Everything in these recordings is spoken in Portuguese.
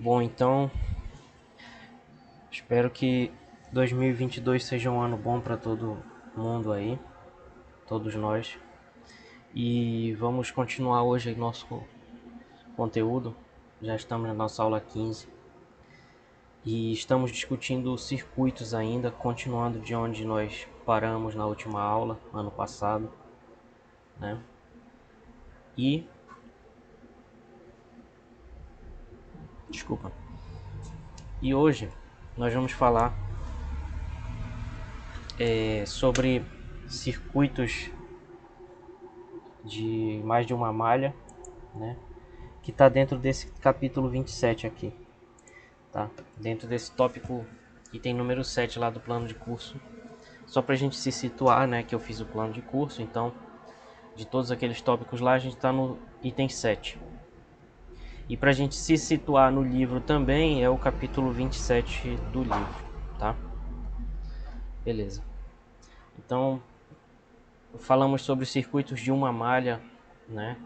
Bom, então espero que 2022 seja um ano bom para todo mundo aí, todos nós. E vamos continuar hoje nosso conteúdo. Já estamos na nossa aula 15 e estamos discutindo circuitos ainda, continuando de onde nós paramos na última aula, ano passado, né? Desculpa. E hoje nós vamos falar sobre circuitos de mais de uma malha, né? Que está dentro desse capítulo 27 aqui, tá? Dentro desse tópico item número 7 lá do plano de curso. Só para a gente se situar, né, que eu fiz o plano de curso, então de todos aqueles tópicos lá a gente está no item 7. E para a gente se situar no livro também é o capítulo 27 do livro, tá? Beleza. Então, falamos sobre os circuitos de uma malha, né?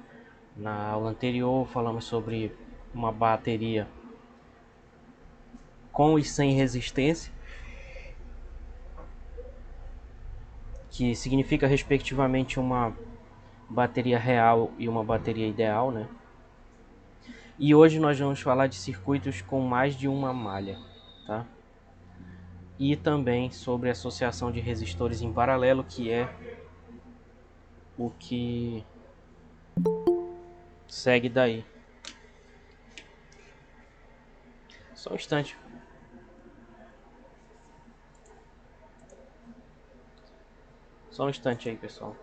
Na aula anterior falamos sobre uma bateria com e sem resistência, que significa respectivamente uma bateria real e uma bateria ideal, né? E hoje nós vamos falar de circuitos com mais de uma malha, tá? E também sobre associação de resistores em paralelo, que é o que segue daí. Só um instante. Só um instante aí, pessoal.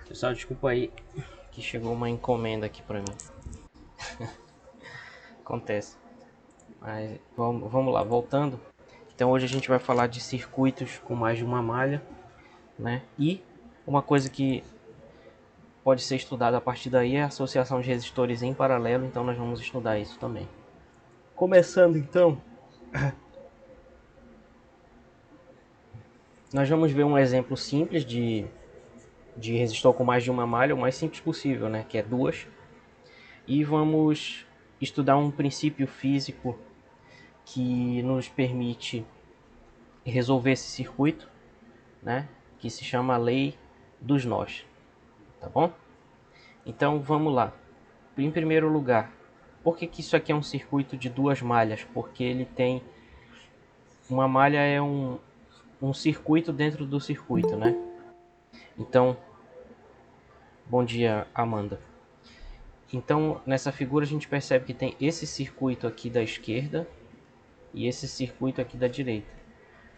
Pessoal, desculpa aí que chegou uma encomenda aqui para mim. Acontece. Mas vamos lá, voltando. Então hoje a gente vai falar de circuitos com mais de uma malha, né? E uma coisa que pode ser estudada a partir daí é a associação de resistores em paralelo, então nós vamos estudar isso também. Começando então, nós vamos ver um exemplo simples de resistor com mais de uma malha, o mais simples possível, né? Que é duas. E vamos estudar um princípio físico que nos permite resolver esse circuito, né? Que se chama a lei dos nós, tá bom? Então vamos lá. Em primeiro lugar, por que isso aqui é um circuito de duas malhas? Porque ele tem uma malha é um circuito dentro do circuito, né? Então, bom dia, Amanda. Então, nessa figura a gente percebe que tem esse circuito aqui da esquerda e esse circuito aqui da direita,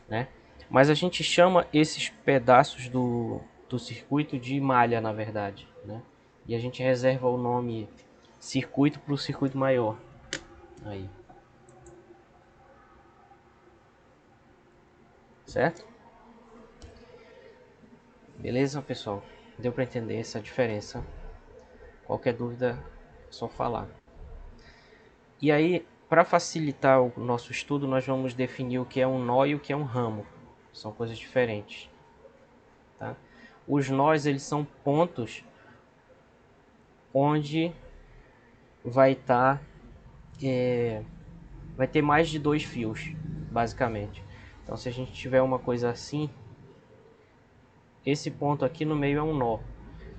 né? Mas a gente chama esses pedaços do circuito de malha, na verdade, né? E a gente reserva o nome circuito para o circuito maior. Aí. Certo? Beleza, pessoal? Deu para entender essa diferença? Qualquer dúvida, é só falar. E aí, para facilitar o nosso estudo, nós vamos definir o que é um nó e o que é um ramo. São coisas diferentes. Tá? Os nós, eles são pontos onde vai estar vai ter mais de dois fios, basicamente. Então, se a gente tiver uma coisa assim, esse ponto aqui no meio é um nó.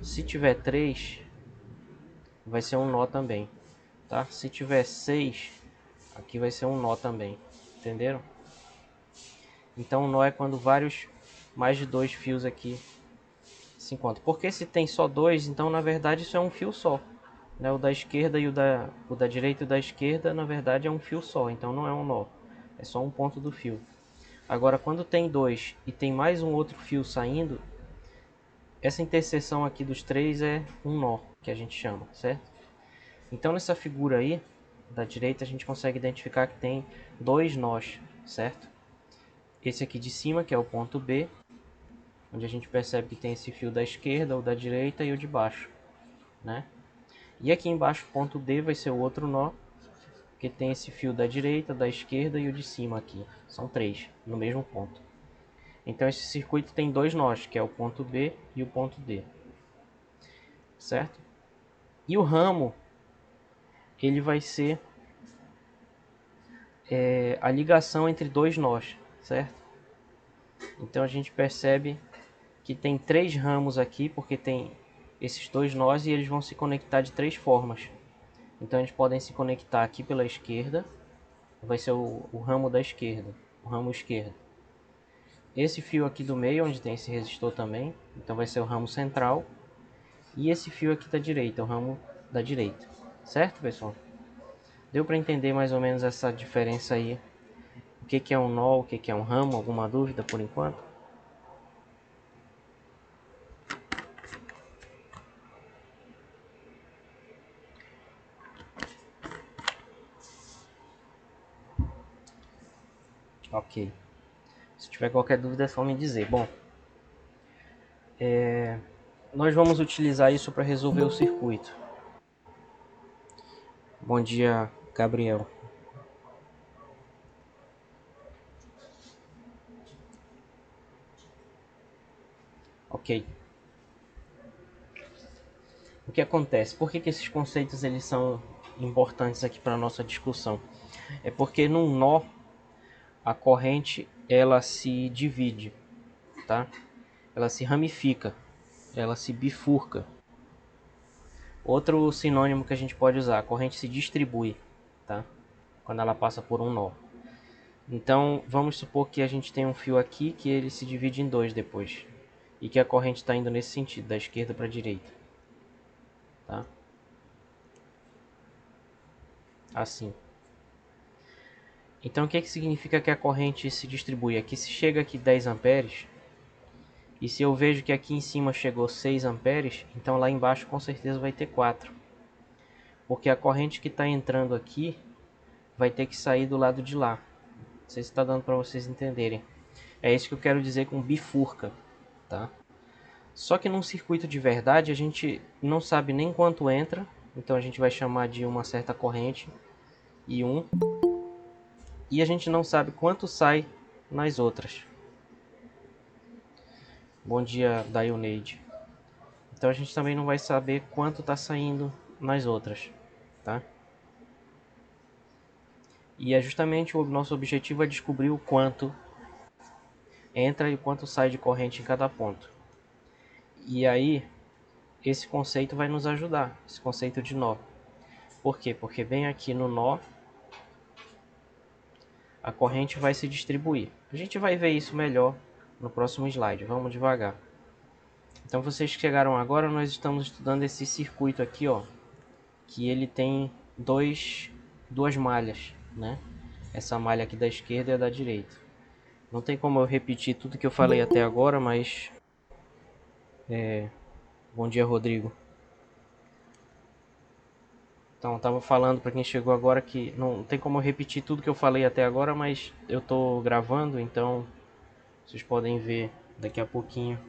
Se tiver três, vai ser um nó também, tá? Se tiver seis, aqui vai ser um nó também, entenderam? Então, um nó é quando mais de dois fios aqui se encontram. Porque se tem só dois, então na verdade isso é um fio só. Né? O da esquerda e o da direita e o da esquerda, na verdade é um fio só, então não é um nó. É só um ponto do fio. Agora, quando tem dois e tem mais um outro fio saindo, essa interseção aqui dos três é um nó, que a gente chama, certo? Então nessa figura aí, da direita, a gente consegue identificar que tem dois nós, certo? Esse aqui de cima, que é o ponto B, onde a gente percebe que tem esse fio da esquerda, o da direita e o de baixo, né? E aqui embaixo, ponto D, vai ser o outro nó, que tem esse fio da direita, da esquerda e o de cima aqui. São três, no mesmo ponto. Então esse circuito tem dois nós, que é o ponto B e o ponto D, certo? E o ramo, ele vai ser a ligação entre dois nós, certo? Então a gente percebe que tem três ramos aqui, porque tem esses dois nós e eles vão se conectar de três formas. Então eles podem se conectar aqui pela esquerda, vai ser o ramo da esquerda, o ramo esquerdo. Esse fio aqui do meio, onde tem esse resistor também, então vai ser o ramo central. E esse fio aqui da direita, o ramo da direita. Certo, pessoal? Deu para entender mais ou menos essa diferença aí? O que é um nó, o que é um ramo? Alguma dúvida por enquanto? Ok. Se tiver qualquer dúvida é só me dizer. Bom, nós vamos utilizar isso para resolver o circuito. Bom dia, Gabriel. Ok. O que acontece? Por que esses conceitos eles são importantes aqui para a nossa discussão? É porque num nó a corrente ela se divide, tá? Ela se ramifica, ela se bifurca. Outro sinônimo que a gente pode usar, a corrente se distribui, tá? Quando ela passa por um nó. Então, vamos supor que a gente tem um fio aqui que ele se divide em dois depois. E que a corrente está indo nesse sentido, da esquerda para a direita. Tá? Assim. Então, o que significa que a corrente se distribui? Aqui se chega aqui 10 amperes, e se eu vejo que aqui em cima chegou 6 amperes, então lá embaixo com certeza vai ter 4. Porque a corrente que está entrando aqui vai ter que sair do lado de lá. Não sei se está dando para vocês entenderem. É isso que eu quero dizer com bifurca, tá? Só que num circuito de verdade a gente não sabe nem quanto entra, então a gente vai chamar de uma certa corrente I1, e a gente não sabe quanto sai nas outras. Bom dia, Daioneide. Então a gente também não vai saber quanto está saindo nas outras, tá? E é justamente o nosso objetivo é descobrir o quanto entra e o quanto sai de corrente em cada ponto. E aí, esse conceito vai nos ajudar, esse conceito de nó. Por quê? Porque bem aqui no nó, a corrente vai se distribuir. A gente vai ver isso melhor no próximo slide, vamos devagar. Então vocês que chegaram agora, nós estamos estudando esse circuito aqui, ó, que ele tem duas malhas, né? Essa malha aqui da esquerda e a da direita. Não tem como eu repetir tudo que eu falei até agora, mas... Bom dia, Rodrigo. Então, estava falando para quem chegou agora que não tem como eu repetir tudo que eu falei até agora, mas eu estou gravando, então vocês podem ver daqui a pouquinho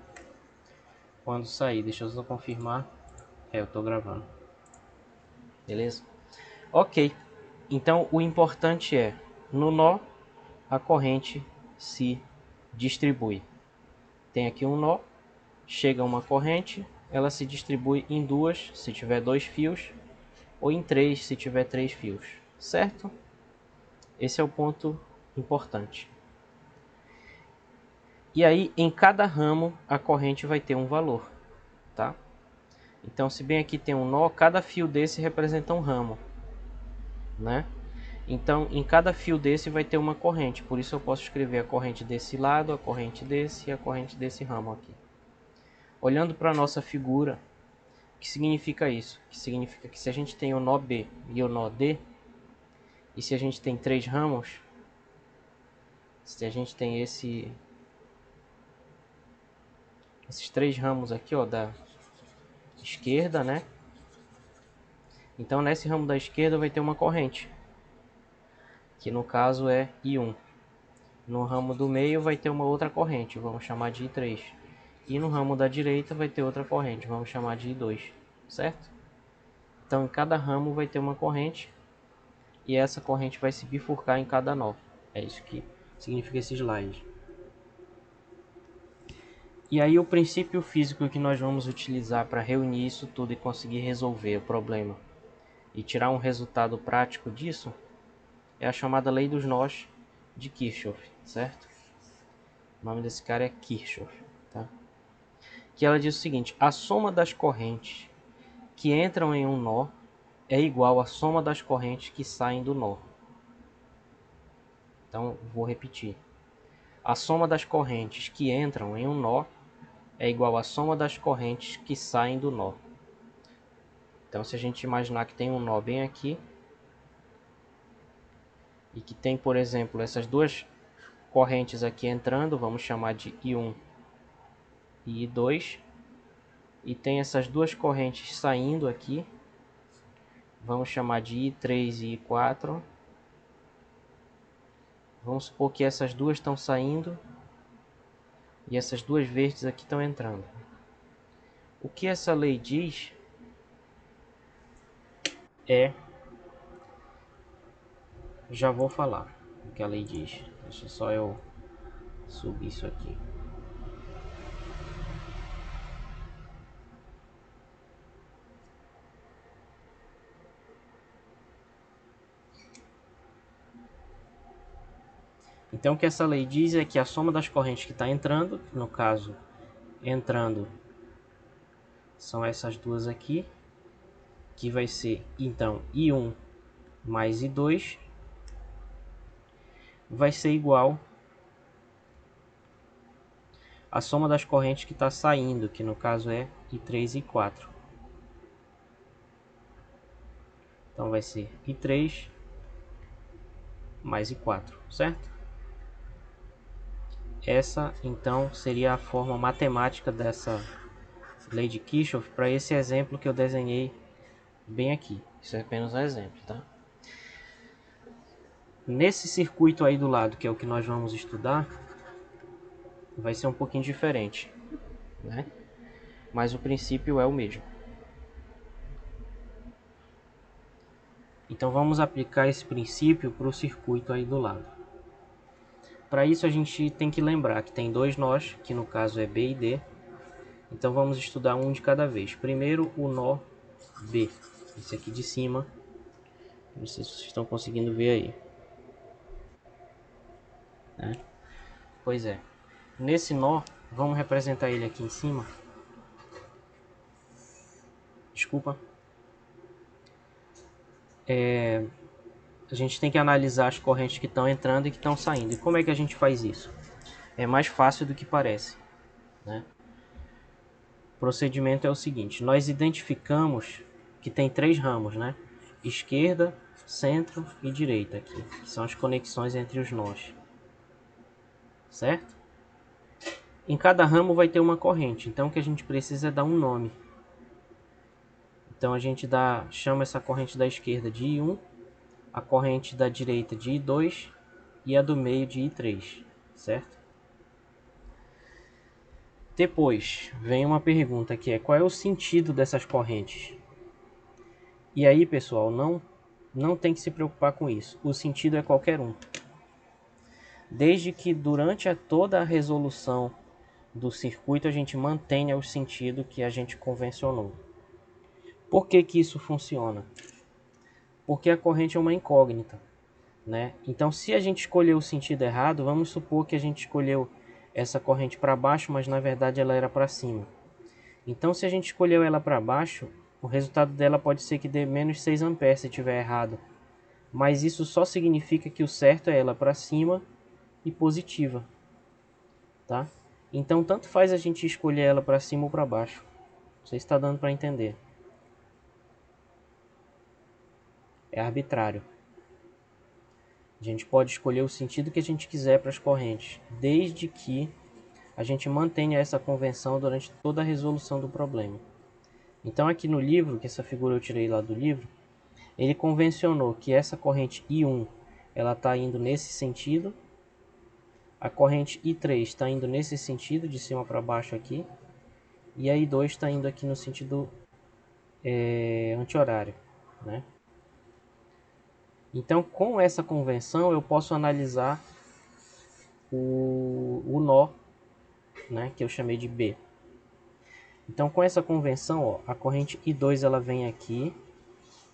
quando sair. Deixa eu só confirmar. Eu estou gravando. Beleza? Ok. Então, o importante é, no nó, a corrente se distribui. Tem aqui um nó, chega uma corrente, ela se distribui em duas, se tiver dois fios, ou em três, se tiver três fios. Certo? Esse é o ponto importante. E aí, em cada ramo, a corrente vai ter um valor, tá? Então, se bem aqui tem um nó, cada fio desse representa um ramo, né? Então, em cada fio desse vai ter uma corrente. Por isso eu posso escrever a corrente desse lado, a corrente desse e a corrente desse ramo aqui. Olhando para a nossa figura, o que significa isso? Que significa que se a gente tem o nó B e o nó D, e se a gente tem três ramos, se a gente tem esse esses 3 ramos aqui, ó, da esquerda, né? Então nesse ramo da esquerda vai ter uma corrente, que no caso é I1. No ramo do meio vai ter uma outra corrente, vamos chamar de I3. E no ramo da direita vai ter outra corrente, vamos chamar de I2, certo? Então em cada ramo vai ter uma corrente e essa corrente vai se bifurcar em cada nó. É isso que significa esse slide. E aí o princípio físico que nós vamos utilizar para reunir isso tudo e conseguir resolver o problema e tirar um resultado prático disso é a chamada lei dos nós de Kirchhoff, certo? O nome desse cara é Kirchhoff, tá? Que ela diz o seguinte: a soma das correntes que entram em um nó é igual à soma das correntes que saem do nó. Então, vou repetir. A soma das correntes que entram em um nó é igual à soma das correntes que saem do nó. Então, se a gente imaginar que tem um nó bem aqui e que tem, por exemplo, essas duas correntes aqui entrando, vamos chamar de I1 e I2, e tem essas duas correntes saindo aqui, vamos chamar de I3 e I4. Vamos supor que essas duas estão saindo e essas duas verdes aqui estão entrando. O que essa lei diz é... Já vou falar o que a lei diz. Deixa só eu subir isso aqui. Então o que essa lei diz é que a soma das correntes que está entrando, no caso, entrando são essas duas aqui, que vai ser então I1 mais I2, vai ser igual à soma das correntes que está saindo, que no caso é I3 e I4. Então vai ser I3 mais I4, certo? Essa então seria a forma matemática dessa lei de Kirchhoff para esse exemplo que eu desenhei bem aqui. Isso é apenas um exemplo, tá? Nesse circuito aí do lado, que é o que nós vamos estudar, vai ser um pouquinho diferente, né? Mas o princípio é o mesmo. Então vamos aplicar esse princípio para o circuito aí do lado. Para isso a gente tem que lembrar que tem dois nós, que no caso é B e D. Então vamos estudar um de cada vez. Primeiro o nó B, esse aqui de cima. Não sei se vocês estão conseguindo ver aí, né? Pois é. Nesse nó, vamos representar ele aqui em cima. Desculpa. A gente tem que analisar as correntes que estão entrando e que estão saindo. E como é que a gente faz isso? É mais fácil do que parece, né? O procedimento é o seguinte: nós identificamos que tem 3 ramos, né? Esquerda, centro e direita aqui, que são as conexões entre os nós, certo? Em cada ramo vai ter uma corrente, então o que a gente precisa é dar um nome. Então a gente chama essa corrente da esquerda de I1, a corrente da direita de I2 e a do meio de I3, certo? Depois vem uma pergunta que é: qual é o sentido dessas correntes? E aí, pessoal, não tem que se preocupar com isso. O sentido é qualquer um. Desde que durante toda a resolução do circuito a gente mantenha o sentido que a gente convencionou. Por que que isso funciona? Porque a corrente é uma incógnita, né? Então, se a gente escolher o sentido errado, vamos supor que a gente escolheu essa corrente para baixo, mas na verdade ela era para cima. Então, se a gente escolheu ela para baixo, o resultado dela pode ser que dê menos 6 amperes se estiver errado. Mas isso só significa que o certo é ela para cima e positiva, tá? Então, tanto faz a gente escolher ela para cima ou para baixo. Não sei se está dando para entender. É arbitrário. A gente pode escolher o sentido que a gente quiser para as correntes, desde que a gente mantenha essa convenção durante toda a resolução do problema. Então aqui no livro, que essa figura eu tirei lá do livro, ele convencionou que essa corrente I1 ela está indo nesse sentido, a corrente I3 está indo nesse sentido, de cima para baixo aqui, e a I2 está indo aqui no sentido anti-horário, né? Então, com essa convenção, eu posso analisar o nó, né, que eu chamei de B. Então, com essa convenção, ó, a corrente I2 ela vem aqui,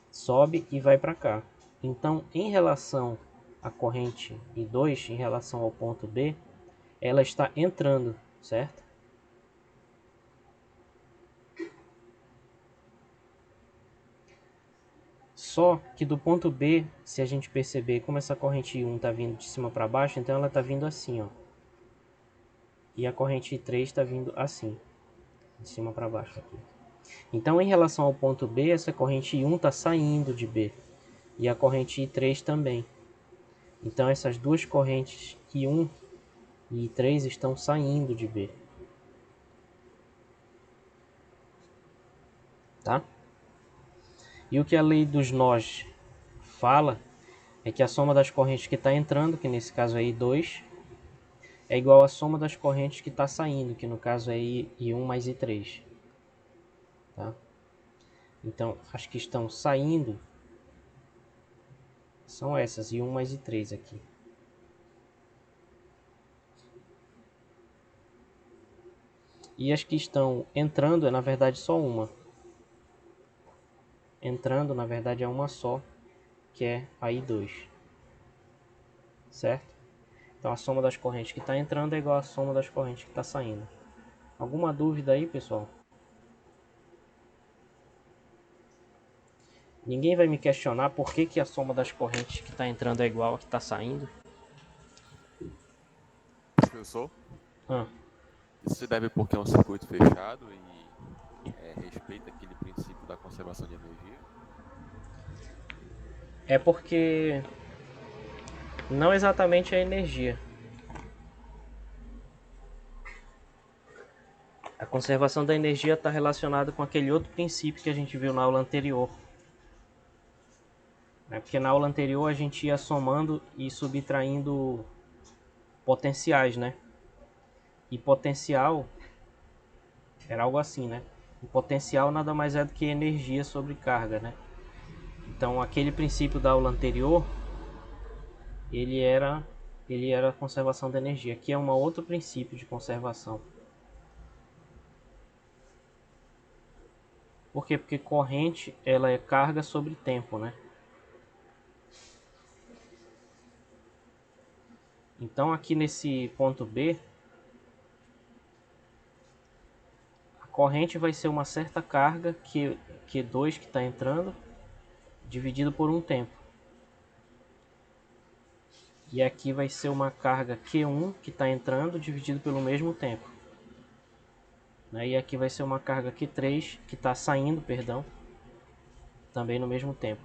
sobe e vai para cá. Então, em relação à corrente I2, em relação ao ponto B, ela está entrando, certo? Só que do ponto B, se a gente perceber como essa corrente I1 está vindo de cima para baixo, então ela está vindo assim, ó. E a corrente I3 está vindo assim, de cima para baixo aqui. Então, em relação ao ponto B, essa corrente I1 está saindo de B. E a corrente I3 também. Então, essas duas correntes I1 e I3 estão saindo de B. Tá? E o que a lei dos nós fala é que a soma das correntes que está entrando, que nesse caso é I2, é igual à soma das correntes que está saindo, que no caso é I1 mais I3. Tá? Então, as que estão saindo são essas, I1 mais I3 aqui. E as que estão entrando é na verdade só uma. Entrando na verdade é uma só, que é a I2. Certo? Então a soma das correntes que está entrando é igual à soma das correntes que está saindo. Alguma dúvida aí, pessoal? Ninguém vai me questionar por que a soma das correntes que está entrando é igual à que está saindo? Professor, Ah, isso se deve porque é um circuito fechado e respeita aquele princípio da conservação de energia? é porque não exatamente a energia. A conservação da energia está relacionada com aquele outro princípio que a gente viu na aula anterior. Porque na aula anterior a gente ia somando e subtraindo potenciais, né? E potencial era algo assim, né? O potencial nada mais é do que energia sobre carga, né? Então aquele princípio da aula anterior, ele era a conservação da energia. Aqui é um outro princípio de conservação. Por quê? Porque corrente ela é carga sobre tempo, né? Então aqui nesse ponto B, a corrente vai ser uma certa carga Q2 que está entrando, dividido por um tempo. E aqui vai ser uma carga Q1 que está entrando, dividido pelo mesmo tempo. E aqui vai ser uma carga Q3 que está saindo, perdão, também no mesmo tempo.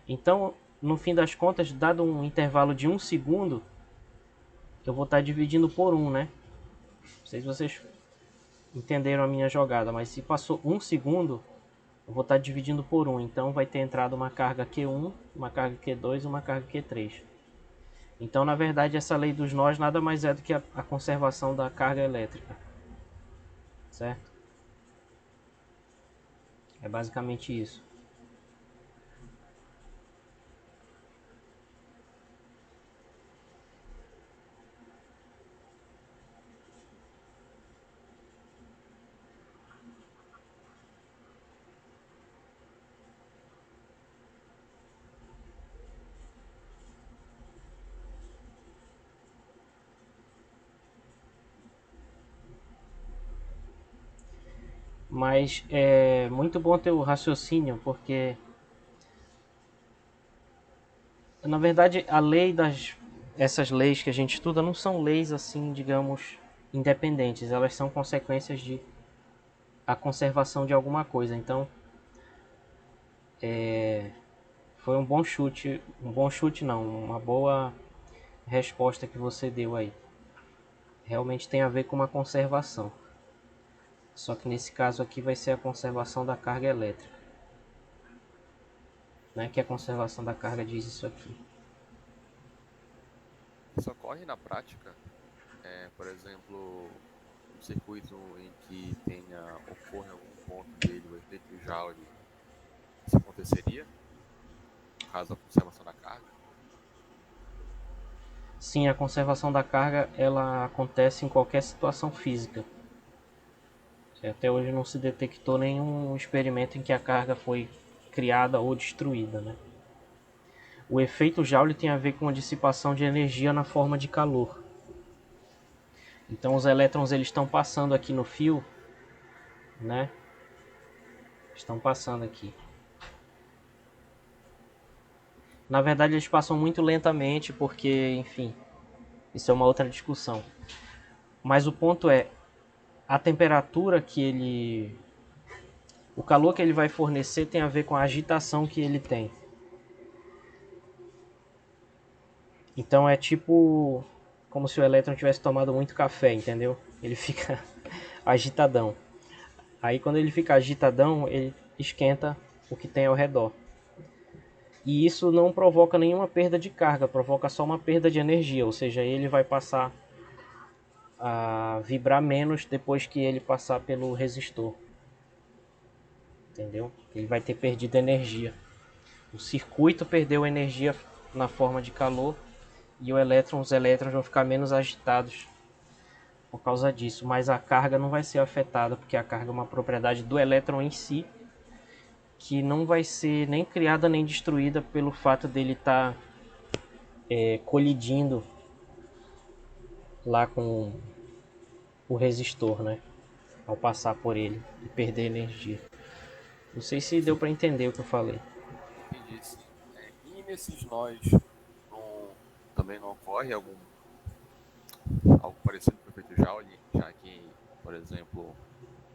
Então, no fim das contas, dado um intervalo de 1 segundo, eu vou estar dividindo por 1, né? Não sei se vocês entenderam a minha jogada, mas se passou 1 segundo, eu vou estar dividindo por 1. Então vai ter entrado uma carga Q1, uma carga Q2 e uma carga Q3. Então, na verdade, essa lei dos nós nada mais é do que a conservação da carga elétrica. Certo? É basicamente isso. Mas é muito bom ter o raciocínio, porque na verdade essas leis que a gente estuda não são leis assim, digamos, independentes, elas são consequências de a conservação de alguma coisa. Então, foi um bom chute não, uma boa resposta que você deu aí. realmente tem a ver com uma conservação. Só que nesse caso aqui vai ser a conservação da carga elétrica. Né? Que a conservação da carga diz isso aqui. Isso ocorre na prática, por exemplo, um circuito em que ocorra em algum ponto dele o efeito Joule, isso aconteceria, no caso da conservação da carga? Sim, a conservação da carga ela acontece em qualquer situação física. Até hoje não se detectou nenhum experimento em que a carga foi criada ou destruída, né? O efeito Joule tem a ver com a dissipação de energia na forma de calor. Então os elétrons eles estão passando aqui no fio, né? Estão passando aqui. Na verdade eles passam muito lentamente porque, enfim, isso é uma outra discussão. Mas o ponto é a temperatura que ele, o calor que ele vai fornecer tem a ver com a agitação que ele tem. Então é tipo como se o elétron tivesse tomado muito café, entendeu? Ele fica agitadão. Aí quando ele fica agitadão, ele esquenta o que tem ao redor. E isso não provoca nenhuma perda de carga, provoca só uma perda de energia, ou seja, ele vai passar a vibrar menos depois que ele passar pelo resistor. Entendeu? Ele vai ter perdido energia. O circuito perdeu energia na forma de calor e os elétrons vão ficar menos agitados por causa disso, mas a carga não vai ser afetada, porque a carga é uma propriedade do elétron em si, que não vai ser nem criada nem destruída pelo fato dele estar colidindo lá com o resistor, né? Ao passar por ele e perder energia. Não sei se deu para entender o que eu falei. Entendi, sim. E nesses nós, não- também não ocorre algo parecido com o efeito Joule, já que, por exemplo,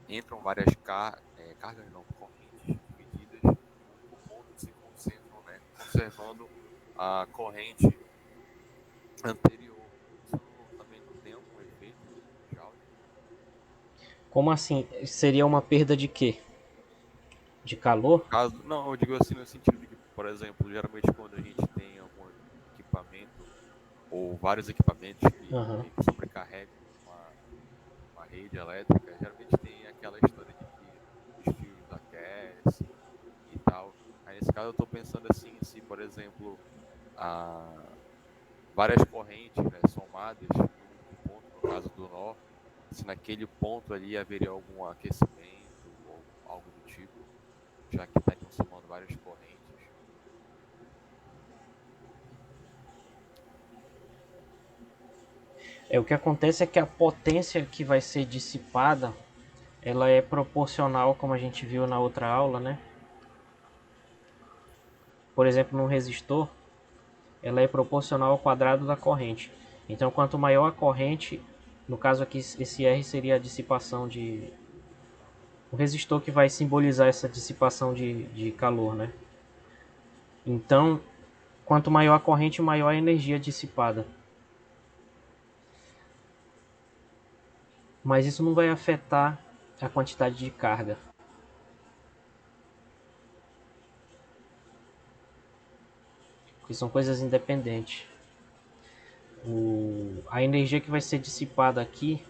entram cargas não, correntes divididas em um único ponto e se concentram, né, conservando a corrente anterior. Isso também não tem algum efeito Joule? Como assim? Seria uma perda de quê? De calor? Caso, não, eu digo assim no sentido de que, por exemplo, geralmente quando a gente tem algum equipamento ou vários equipamentos que Uhum. meio que sobrecarregam uma rede elétrica, geralmente tem aquela história de que os fios aquecem e tal. Aí nesse caso eu estou pensando assim, se por exemplo a, várias correntes, né, somadas em um único ponto, no caso do nó, se naquele ponto ali haveria algum aquecimento ou algo do tipo, já que estariam somando várias correntes. O que acontece é que a potência que vai ser dissipada, ela é proporcional, como a gente viu na outra aula, né? Por exemplo, num resistor, ela é proporcional ao quadrado da corrente. Então, quanto maior a corrente, no caso aqui, esse R seria a dissipação de... O resistor que vai simbolizar essa dissipação de calor, né? Então, quanto maior a corrente, maior a energia dissipada. Mas isso não vai afetar a quantidade de carga, porque são coisas independentes. A energia que vai ser dissipada aqui,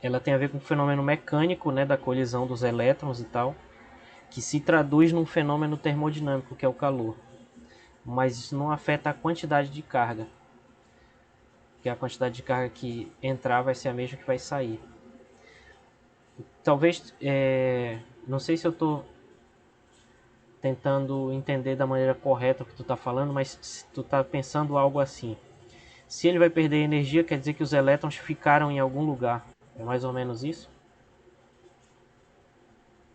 ela tem a ver com o fenômeno mecânico, né, da colisão dos elétrons e tal, que se traduz num fenômeno termodinâmico, que é o calor. Mas isso não afeta a quantidade de carga, porque a quantidade de carga que entrar vai ser a mesma que vai sair. Talvez, não sei se eu estou tentando entender da maneira correta o que tu está falando, mas se tu está pensando algo assim. Se ele vai perder energia, quer dizer que os elétrons ficaram em algum lugar. É mais ou menos isso?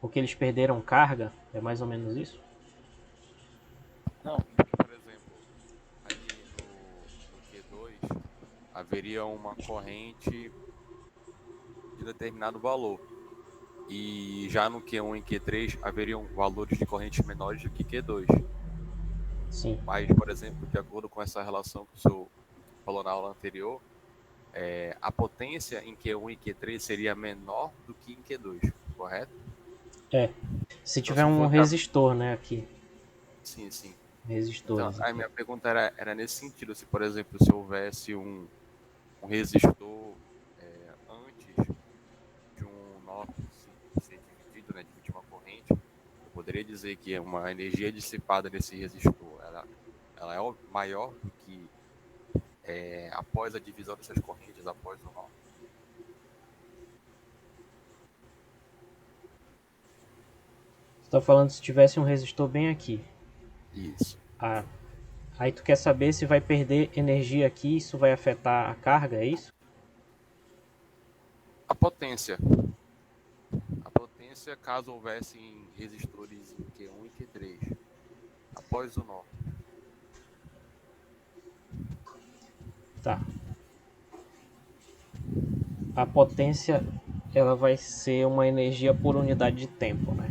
Porque eles perderam carga? É mais ou menos isso? Não, porque, por exemplo, ali no Q2 haveria uma corrente de determinado valor. E já no Q1 e Q3 haveriam valores de correntes menores do que Q2. Sim. Mas, por exemplo, de acordo com essa relação que o senhor falou na aula anterior, a potência em Q1 e Q3 seria menor do que em Q2, correto? Se Então, tiver se um for... resistor, né, aqui. Sim, sim. Então, Resistores a aqui. minha pergunta era nesse sentido, se, por exemplo, se houvesse um resistor antes de um nó ser dividido, né, dividir uma corrente, eu poderia dizer que uma energia dissipada nesse resistor, ela é maior do que após a divisão dessas correntes, após o nó. Você tá falando se tivesse um resistor bem aqui. Isso. Ah, aí tu quer saber se vai perder energia aqui, isso vai afetar a carga, é isso? A potência. A potência caso houvesse resistores em Q1 e Q3, após o nó. Tá. A potência, ela vai ser uma energia por unidade de tempo, né?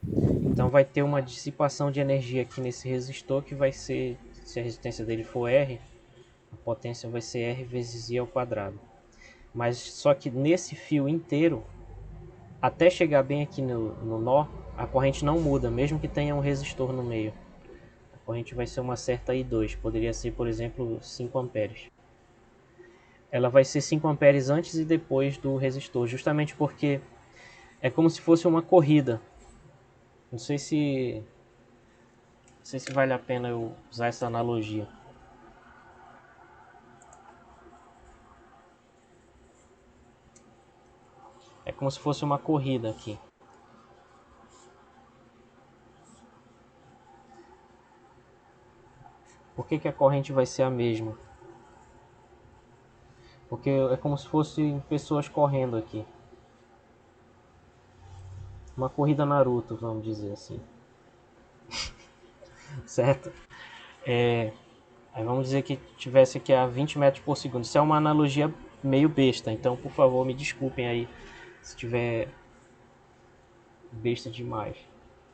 Então vai ter uma dissipação de energia aqui nesse resistor que vai ser, se a resistência dele for R, a potência vai ser R vezes I ao quadrado. Mas só que nesse fio inteiro, até chegar bem aqui no nó, a corrente não muda, mesmo que tenha um resistor no meio. A corrente vai ser uma certa I2, poderia ser, por exemplo, 5 amperes. Ela vai ser 5 amperes antes e depois do resistor, justamente porque é como se fosse uma corrida. Não sei se vale a pena eu usar essa analogia. É como se fosse uma corrida aqui. Por que a corrente vai ser a mesma? Porque é como se fossem pessoas correndo aqui. Uma corrida Naruto, vamos dizer assim. Certo? Aí vamos dizer que tivesse aqui a 20 metros por segundo. Isso é uma analogia meio besta, então por favor me desculpem aí se tiver besta demais.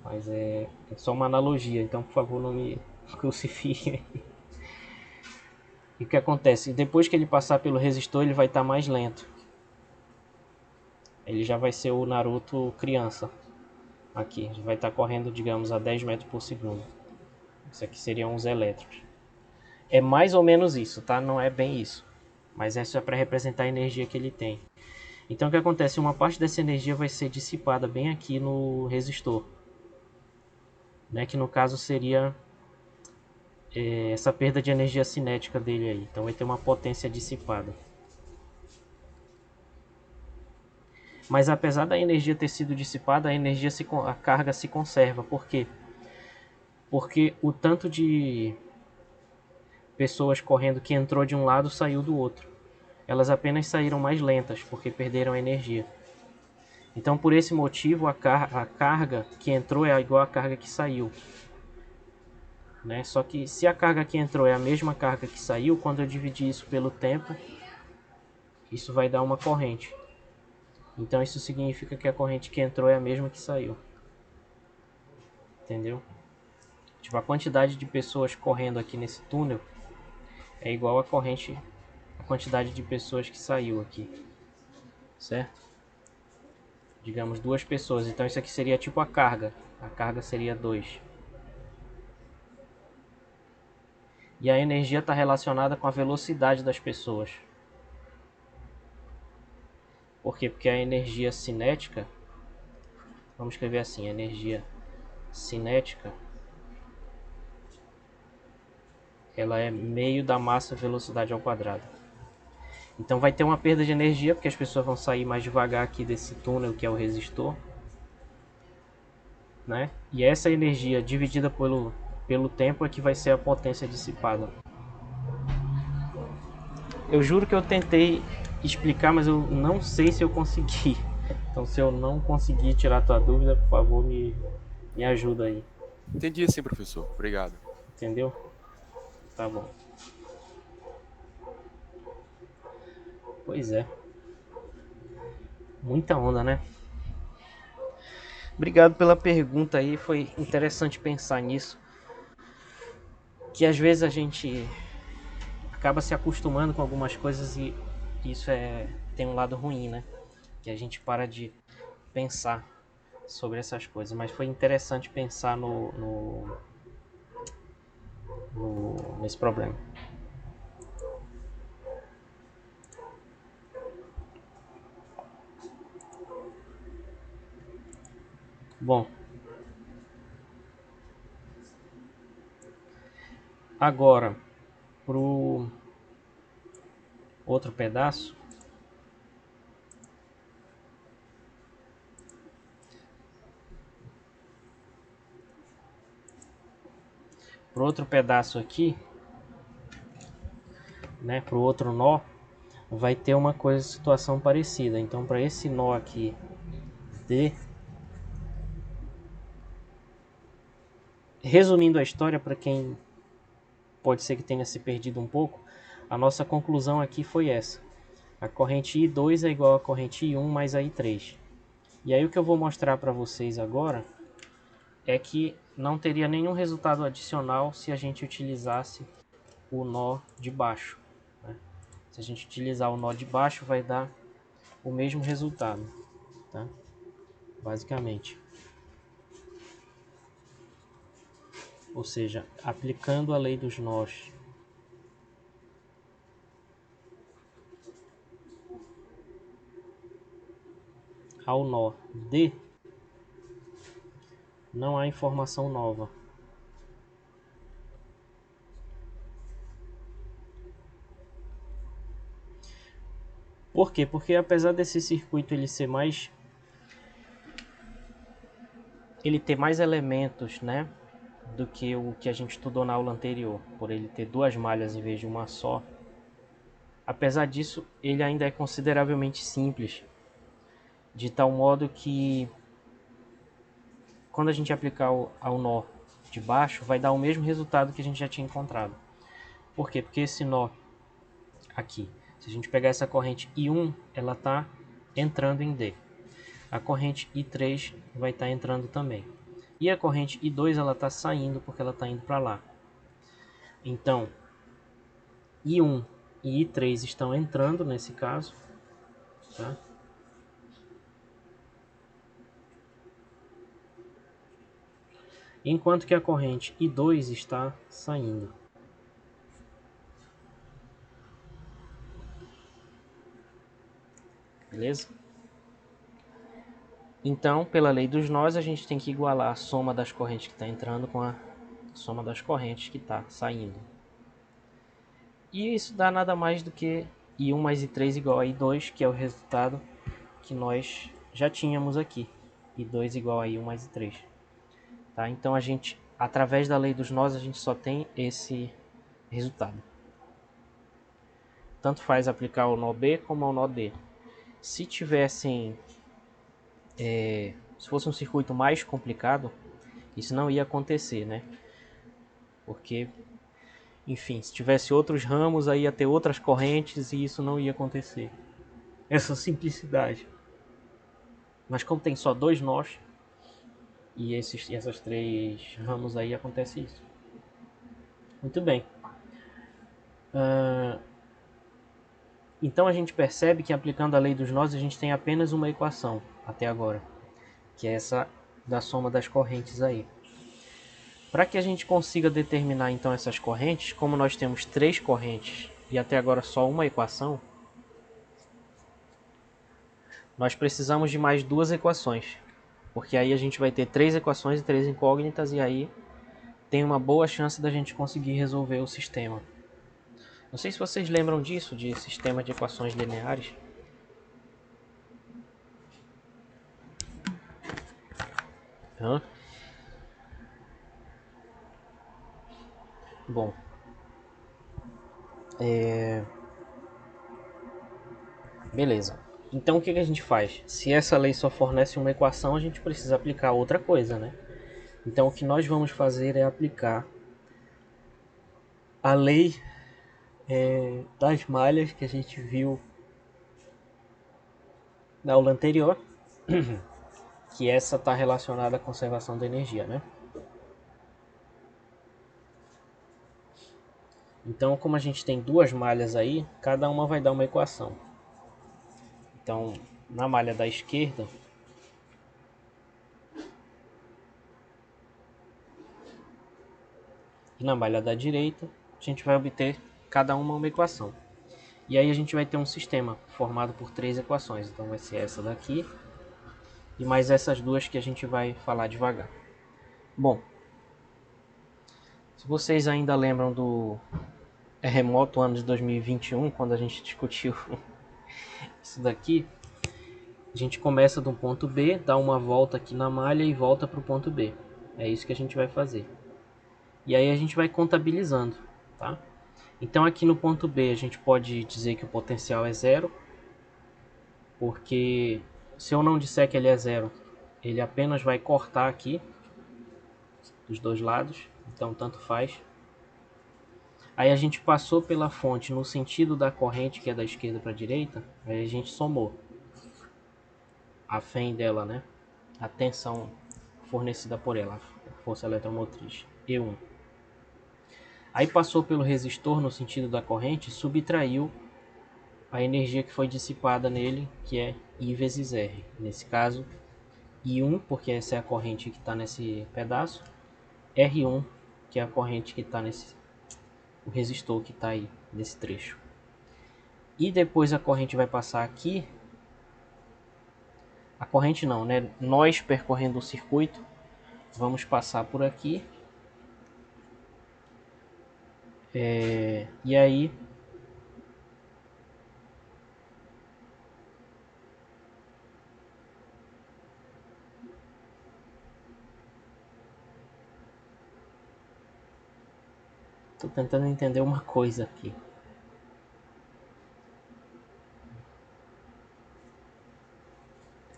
Mas é só uma analogia, então por favor não me crucifiquem. E o que acontece? Depois que ele passar pelo resistor, ele vai estar mais lento. Ele já vai ser o Naruto criança. Aqui, ele vai estar correndo, digamos, a 10 metros por segundo. Isso aqui seriam os elétrons. É mais ou menos isso, tá? Não é bem isso. Mas isso é para representar a energia que ele tem. Então o que acontece? Uma parte dessa energia vai ser dissipada bem aqui no resistor. Né? Que no caso seria essa perda de energia cinética dele aí. Então vai ter uma potência dissipada. Mas apesar da energia ter sido dissipada, a carga se conserva. Por quê? Porque o tanto de pessoas correndo que entrou de um lado saiu do outro. Elas apenas saíram mais lentas porque perderam energia. Então, por esse motivo, a carga que entrou é igual à carga que saiu. Né? Só que se a carga que entrou é a mesma carga que saiu, quando eu dividir isso pelo tempo, isso vai dar uma corrente. Então isso significa que a corrente que entrou é a mesma que saiu. Entendeu? Tipo, a quantidade de pessoas correndo aqui nesse túnel é igual a quantidade de pessoas que saiu aqui. Certo? Digamos 2 pessoas. Então isso aqui seria tipo a carga. A carga seria 2. E a energia está relacionada com a velocidade das pessoas. Por quê? Porque a energia cinética, vamos escrever assim, a energia cinética, ela é meio da massa velocidade ao quadrado. Então vai ter uma perda de energia, porque as pessoas vão sair mais devagar aqui desse túnel que é o resistor. Né? E essa energia dividida pelo tempo é que vai ser a potência dissipada. Eu juro que eu tentei explicar, mas eu não sei se eu consegui. Então se eu não conseguir tirar tua dúvida, por favor, me ajuda aí. Entendi sim, professor. Obrigado. Entendeu? Tá bom. Pois é. Muita onda, né? Obrigado pela pergunta aí, foi interessante pensar nisso. Que às vezes a gente acaba se acostumando com algumas coisas e isso tem um lado ruim, né? Que a gente para de pensar sobre essas coisas. Mas foi interessante pensar nesse problema. Bom, agora pro outro pedaço. Pro outro pedaço aqui, né, pro outro nó, vai ter uma situação parecida. Então, para esse nó aqui D, resumindo a história para quem pode ser que tenha se perdido um pouco, a nossa conclusão aqui foi essa. A corrente I2 é igual à corrente I1 mais a I3. E aí o que eu vou mostrar para vocês agora é que não teria nenhum resultado adicional se a gente utilizasse o nó de baixo, né? Se a gente utilizar o nó de baixo, vai dar o mesmo resultado, tá? Basicamente. Ou seja, aplicando a lei dos nós ao nó D, não há informação nova. Por quê? Porque apesar desse circuito ele ter mais elementos, né, do que o que a gente estudou na aula anterior, por ele ter duas malhas em vez de uma só. Apesar disso, ele ainda é consideravelmente simples, de tal modo que quando a gente aplicar ao nó de baixo, vai dar o mesmo resultado que a gente já tinha encontrado. Por quê? Porque esse nó aqui, se a gente pegar essa corrente I1, ela está entrando em D. A corrente I3 vai estar entrando também. E a corrente I2 ela está saindo porque ela está indo para lá. Então, I1 e I3 estão entrando nesse caso, tá? Enquanto que a corrente I2 está saindo. Beleza? Então, pela lei dos nós, a gente tem que igualar a soma das correntes que está entrando com a soma das correntes que está saindo. E isso dá nada mais do que I1 mais I3 igual a I2, que é o resultado que nós já tínhamos aqui. I2 igual a I1 mais I3. Tá? Então, a gente, através da lei dos nós, a gente só tem esse resultado. Tanto faz aplicar o nó B como o nó D. Se tivessem... se fosse um circuito mais complicado, isso não ia acontecer, né? Porque, enfim, se tivesse outros ramos, aí ia ter outras correntes e isso não ia acontecer. Essa simplicidade. Mas como tem só dois nós, e essas três ramos aí, acontece isso. Muito bem. Então a gente percebe que aplicando a lei dos nós, a gente tem apenas uma equação até agora, que é essa da soma das correntes aí. Para que a gente consiga determinar então essas correntes, como nós temos três correntes e até agora só uma equação, nós precisamos de mais duas equações, porque aí a gente vai ter três equações e três incógnitas e aí tem uma boa chance da gente conseguir resolver o sistema. Não sei se vocês lembram disso, de sistema de equações lineares. Hã? Bom, beleza. Então o que a gente faz? Se essa lei só fornece uma equação, a gente precisa aplicar outra coisa, né? Então o que nós vamos fazer é aplicar a lei das malhas que a gente viu na aula anterior, que essa está relacionada à conservação da energia, né? Então, como a gente tem duas malhas aí, cada uma vai dar uma equação. Então, na malha da esquerda, e na malha da direita, a gente vai obter cada uma equação. E aí a gente vai ter um sistema formado por três equações. Então vai ser essa daqui e mais essas duas que a gente vai falar devagar. Bom, se vocês ainda lembram do remoto ano de 2021, quando a gente discutiu isso daqui, a gente começa do ponto B, dá uma volta aqui na malha e volta para o ponto B. É isso que a gente vai fazer. E aí a gente vai contabilizando, tá? Então aqui no ponto B a gente pode dizer que o potencial é zero, porque se eu não disser que ele é zero, ele apenas vai cortar aqui dos dois lados, então tanto faz. Aí a gente passou pela fonte no sentido da corrente, que é da esquerda para a direita, aí a gente somou a fém dela, né? A tensão fornecida por ela, a força eletromotriz, E1. Aí passou pelo resistor no sentido da corrente, subtraiu a energia que foi dissipada nele, que é I vezes R. Nesse caso, I1, porque essa é a corrente que está nesse pedaço, R1, que é a corrente que está nesse o resistor que está aí nesse trecho. E depois a corrente vai passar aqui. A corrente não, né? Nós percorrendo o circuito, vamos passar por aqui. E aí estou tentando entender uma coisa aqui.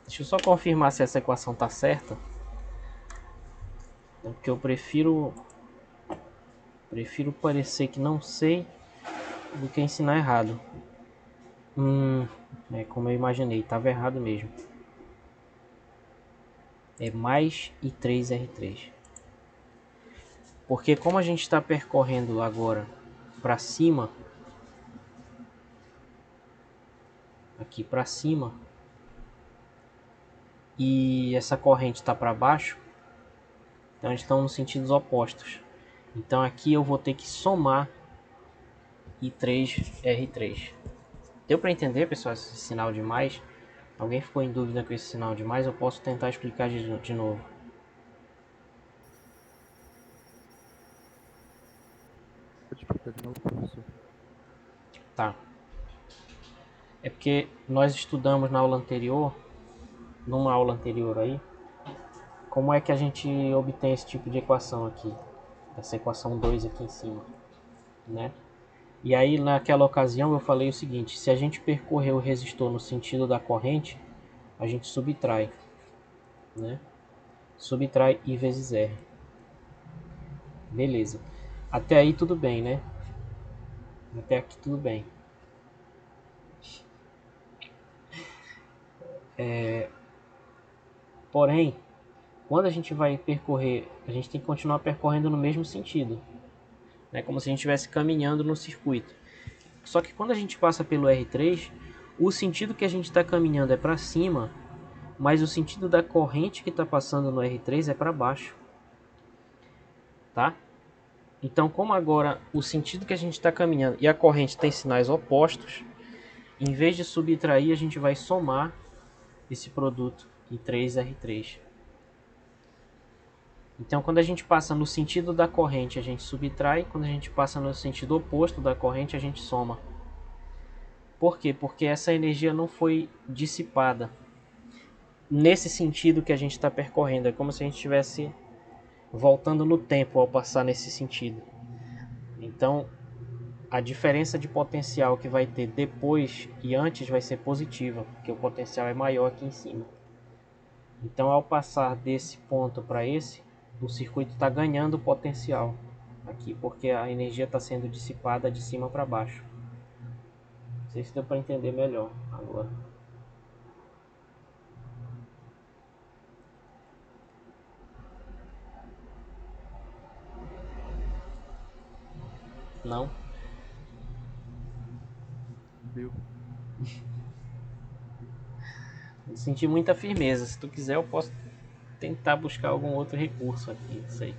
Deixa eu só confirmar se essa equação está certa. Porque eu prefiro parecer que não sei do que ensinar errado. É como eu imaginei, estava errado mesmo. É mais I3R3. Porque como a gente está percorrendo agora para cima, aqui para cima, e essa corrente está para baixo, então eles estão nos sentidos opostos. Então aqui eu vou ter que somar I3R3. Deu para entender, pessoal, esse sinal de mais? Alguém ficou em dúvida com esse sinal de mais? Eu posso tentar explicar de novo. Pode explicar de novo, professor? Tá. É porque nós estudamos numa aula anterior aí, como é que a gente obtém esse tipo de equação aqui. Essa equação 2 aqui em cima, né? E aí naquela ocasião eu falei o seguinte: se a gente percorrer o resistor no sentido da corrente, a gente subtrai, né? Subtrai I vezes R. Beleza. Até aí tudo bem, né? Até aqui tudo bem. Porém, quando a gente vai percorrer, a gente tem que continuar percorrendo no mesmo sentido, né? Como se a gente estivesse caminhando no circuito. Só que quando a gente passa pelo R3, o sentido que a gente está caminhando é para cima, mas o sentido da corrente que está passando no R3 é para baixo, tá? Então, como agora o sentido que a gente está caminhando e a corrente tem sinais opostos, em vez de subtrair, a gente vai somar esse produto I3R3. Então, quando a gente passa no sentido da corrente, a gente subtrai. Quando a gente passa no sentido oposto da corrente, a gente soma. Por quê? Porque essa energia não foi dissipada nesse sentido que a gente está percorrendo. É como se a gente estivesse voltando no tempo ao passar nesse sentido. Então, a diferença de potencial que vai ter depois e antes vai ser positiva, porque o potencial é maior aqui em cima. Então, ao passar desse ponto para esse, o circuito está ganhando potencial aqui, porque a energia está sendo dissipada de cima para baixo. Não sei se deu para entender melhor agora. Não? Viu? Eu senti muita firmeza. Se tu quiser, eu posso tentar buscar algum outro recurso aqui. Isso aí.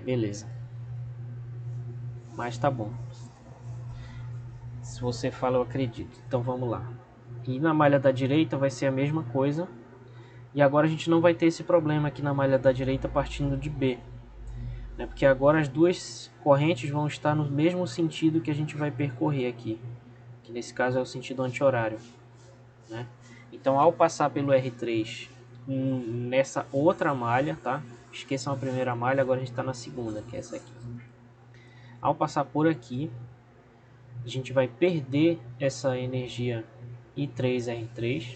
Beleza. Mas tá bom. Se você fala, eu acredito. Então vamos lá. E na malha da direita vai ser a mesma coisa. E agora a gente não vai ter esse problema aqui na malha da direita partindo de B, né? Porque agora as duas correntes vão estar no mesmo sentido que a gente vai percorrer aqui, que nesse caso é o sentido anti-horário, né? Então ao passar pelo R3 nessa outra malha, tá? Esqueçam a primeira malha, agora a gente está na segunda, que é essa aqui. Ao passar por aqui, a gente vai perder essa energia I3R3,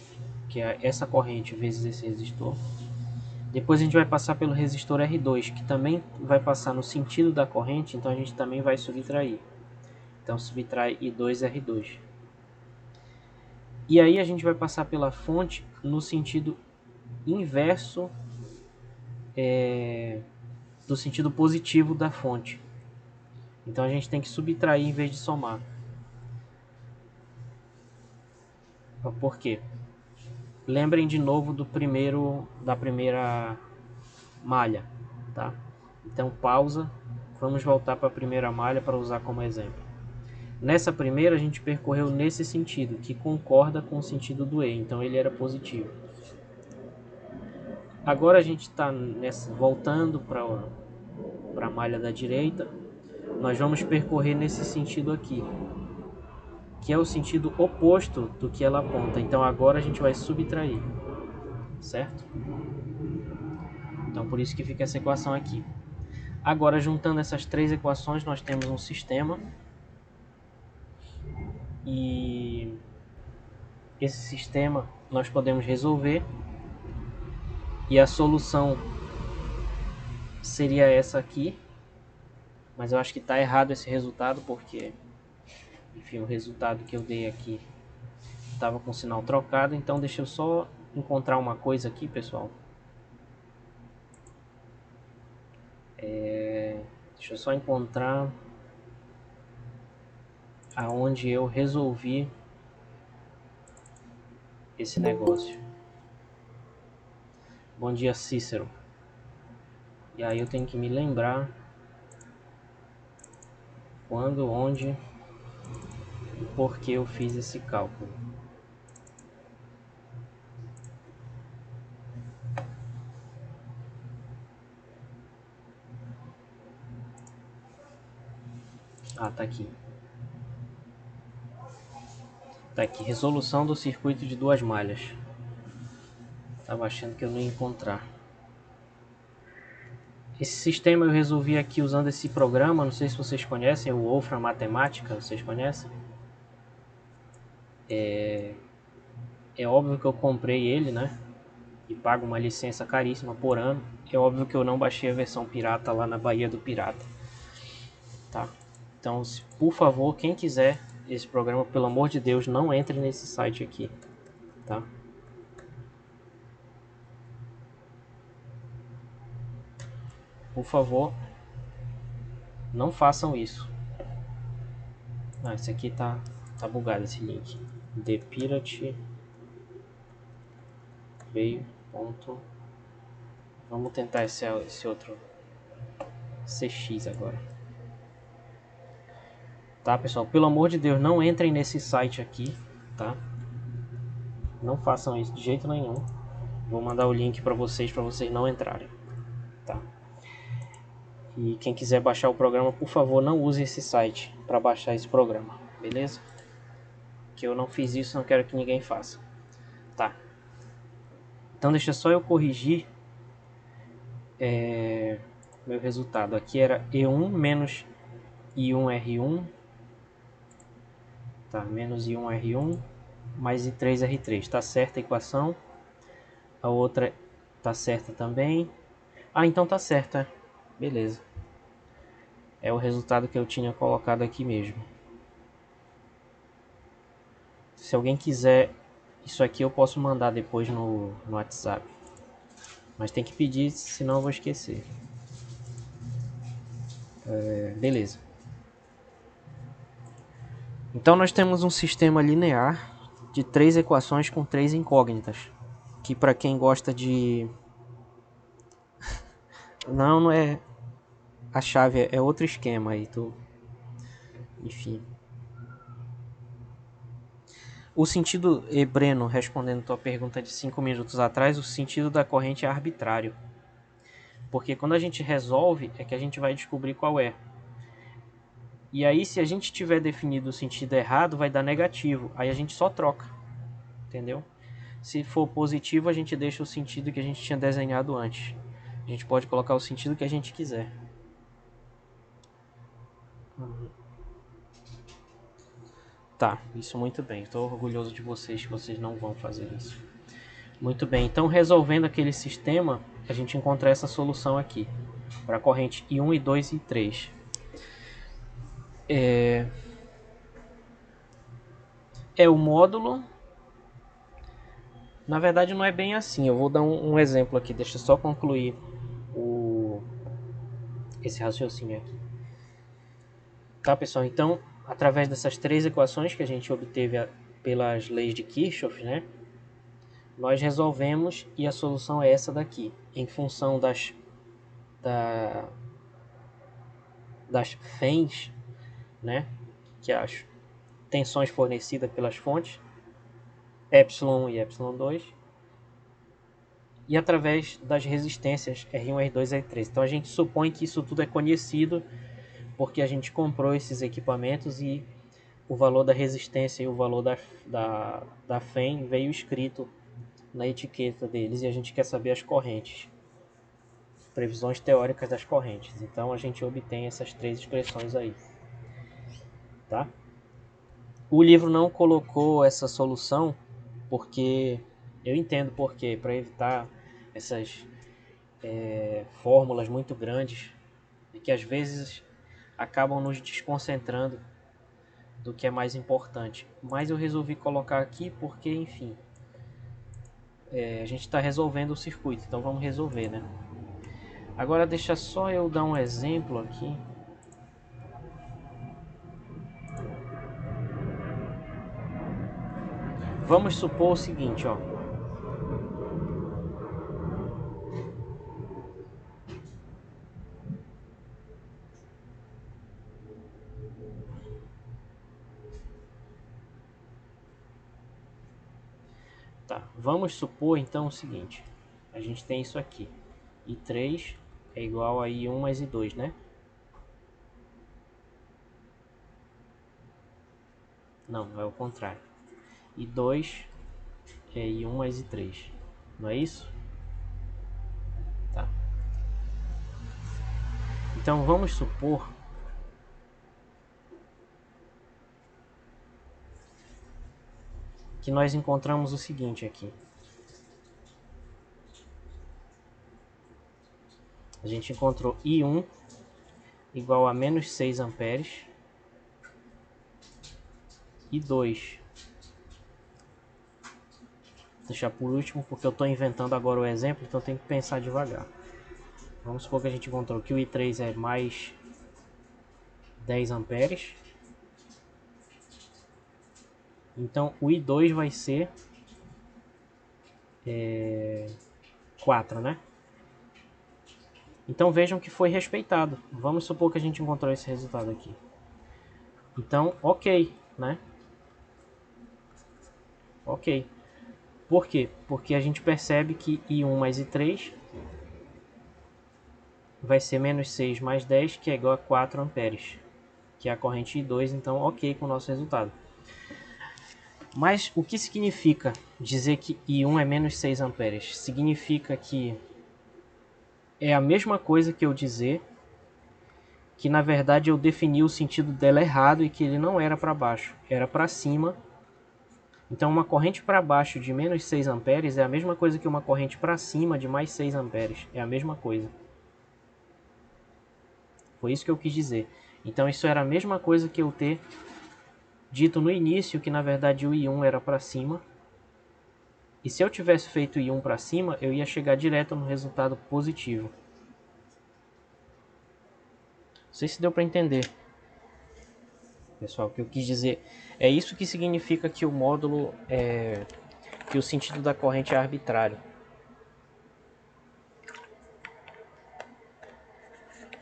que é essa corrente vezes esse resistor. Depois a gente vai passar pelo resistor R2, que também vai passar no sentido da corrente, então a gente também vai subtrair. Então subtrai I2R2. E aí a gente vai passar pela fonte no sentido inverso do sentido positivo da fonte. Então a gente tem que subtrair em vez de somar. Por quê? Lembrem de novo da primeira malha, tá? Então pausa, vamos voltar para a primeira malha para usar como exemplo. Nessa primeira a gente percorreu nesse sentido, que concorda com o sentido do E, então ele era positivo. Agora a gente está voltando para a malha da direita, nós vamos percorrer nesse sentido aqui, que é o sentido oposto do que ela aponta, então agora a gente vai subtrair, certo? Então por isso que fica essa equação aqui. Agora juntando essas três equações nós temos um sistema, e esse sistema nós podemos resolver, e a solução seria essa aqui, mas eu acho que está errado esse resultado, porque enfim, o resultado que eu dei aqui estava com o sinal trocado, então deixa eu só encontrar uma coisa aqui, pessoal. Deixa eu só encontrar aonde eu resolvi esse negócio. Bom dia, Cícero. E aí eu tenho que me lembrar quando, onde e por que eu fiz esse cálculo. Ah, tá aqui. Tá aqui, resolução do circuito de duas malhas. Tava achando que eu não ia encontrar. Esse sistema eu resolvi aqui usando esse programa, não sei se vocês conhecem, o Wolfram Matemática, vocês conhecem? É óbvio que eu comprei ele, né? E pago uma licença caríssima por ano. É óbvio que eu não baixei a versão pirata lá na Bahia do Pirata. Tá? Então, por favor, quem quiser esse programa, pelo amor de Deus, não entre nesse site aqui. Tá? Por favor, não façam isso. Ah, esse aqui tá bugado, esse link. The Pirate veio. Ponto. Vamos tentar esse outro CX agora. Tá, pessoal? Pelo amor de Deus, não entrem nesse site aqui, tá? Não façam isso de jeito nenhum. Vou mandar o link para vocês não entrarem, tá? E quem quiser baixar o programa, por favor, não use esse site para baixar esse programa, beleza? Que eu não fiz isso, não quero que ninguém faça. Tá. Então deixa só eu corrigir meu resultado. Aqui era E1 menos I1R1, tá? Menos I1R1 mais I3R3. Tá certa a equação. A outra tá certa também. Ah, então tá certo, beleza. É o resultado que eu tinha colocado aqui mesmo. Se alguém quiser isso aqui, eu posso mandar depois no WhatsApp. Mas tem que pedir, senão eu vou esquecer. Beleza. Então nós temos um sistema linear de 3 equações com 3 incógnitas, que para quem gosta de... Não é a chave, é outro esquema aí, enfim. O sentido, Breno, respondendo tua pergunta de 5 minutos atrás, o sentido da corrente é arbitrário. Porque quando a gente resolve, é que a gente vai descobrir qual é. E aí, se a gente tiver definido o sentido errado, vai dar negativo. Aí a gente só troca, entendeu? Se for positivo, a gente deixa o sentido que a gente tinha desenhado antes. A gente pode colocar o sentido que a gente quiser. Tá, isso muito bem. Estou orgulhoso de vocês que vocês não vão fazer isso. Muito bem, então resolvendo aquele sistema, a gente encontra essa solução aqui. Para a corrente I1, I2 e I3. É o módulo. Na verdade não é bem assim. Eu vou dar um exemplo aqui. Deixa eu só concluir esse raciocínio aqui. Tá, pessoal? Então, através dessas 3 equações que a gente obteve pelas leis de Kirchhoff, né? Nós resolvemos e a solução é essa daqui. Em função das FENs, né? Que é as tensões fornecidas pelas fontes, ε1 e ε2, e através das resistências R1, R2 e R3. Então a gente supõe que isso tudo é conhecido porque a gente comprou esses equipamentos e o valor da resistência e o valor da FEM veio escrito na etiqueta deles e a gente quer saber as correntes, previsões teóricas das correntes. Então a gente obtém essas 3 expressões aí, tá? O livro não colocou essa solução porque eu entendo porque, para evitar essas fórmulas muito grandes e que às vezes acabam nos desconcentrando do que é mais importante. Mas eu resolvi colocar aqui porque, enfim, a gente está resolvendo o circuito, então vamos resolver, né? Agora deixa só eu dar um exemplo aqui. Vamos supor o seguinte, ó. Tá, vamos supor então o seguinte. A gente tem isso aqui. I3 é igual a I1 mais I2, né? Não, é o contrário. I2 é I1 mais I3. Não é isso? Tá. Então vamos supor que nós encontramos o seguinte aqui. A gente encontrou I1 igual a menos 6 amperes. I2. Vou deixar por último porque eu estou inventando agora o exemplo, então eu tenho que pensar devagar. Vamos supor que a gente encontrou que o I3 é mais 10 amperes. Então o I2 vai ser 4, né? Então vejam que foi respeitado. Vamos supor que a gente encontrou esse resultado aqui. Então, ok, né? Ok. Por quê? Porque a gente percebe que I1 mais I3 vai ser menos 6 mais 10, que é igual a 4 amperes, que é a corrente I2, então ok com o nosso resultado. Mas o que significa dizer que I1 é menos 6 amperes? Significa que é a mesma coisa que eu dizer que na verdade eu defini o sentido dela errado e que ele não era para baixo, era para cima. Então uma corrente para baixo de menos 6 amperes é a mesma coisa que uma corrente para cima de mais 6 amperes, é a mesma coisa. Foi isso que eu quis dizer. Então isso era a mesma coisa que eu ter dito no início que na verdade o I1 era para cima. E se eu tivesse feito o I1 para cima, eu ia chegar direto no resultado positivo. Não sei se deu para entender. pessoal. O que eu quis dizer é isso que significa que o módulo que o sentido da corrente é arbitrário.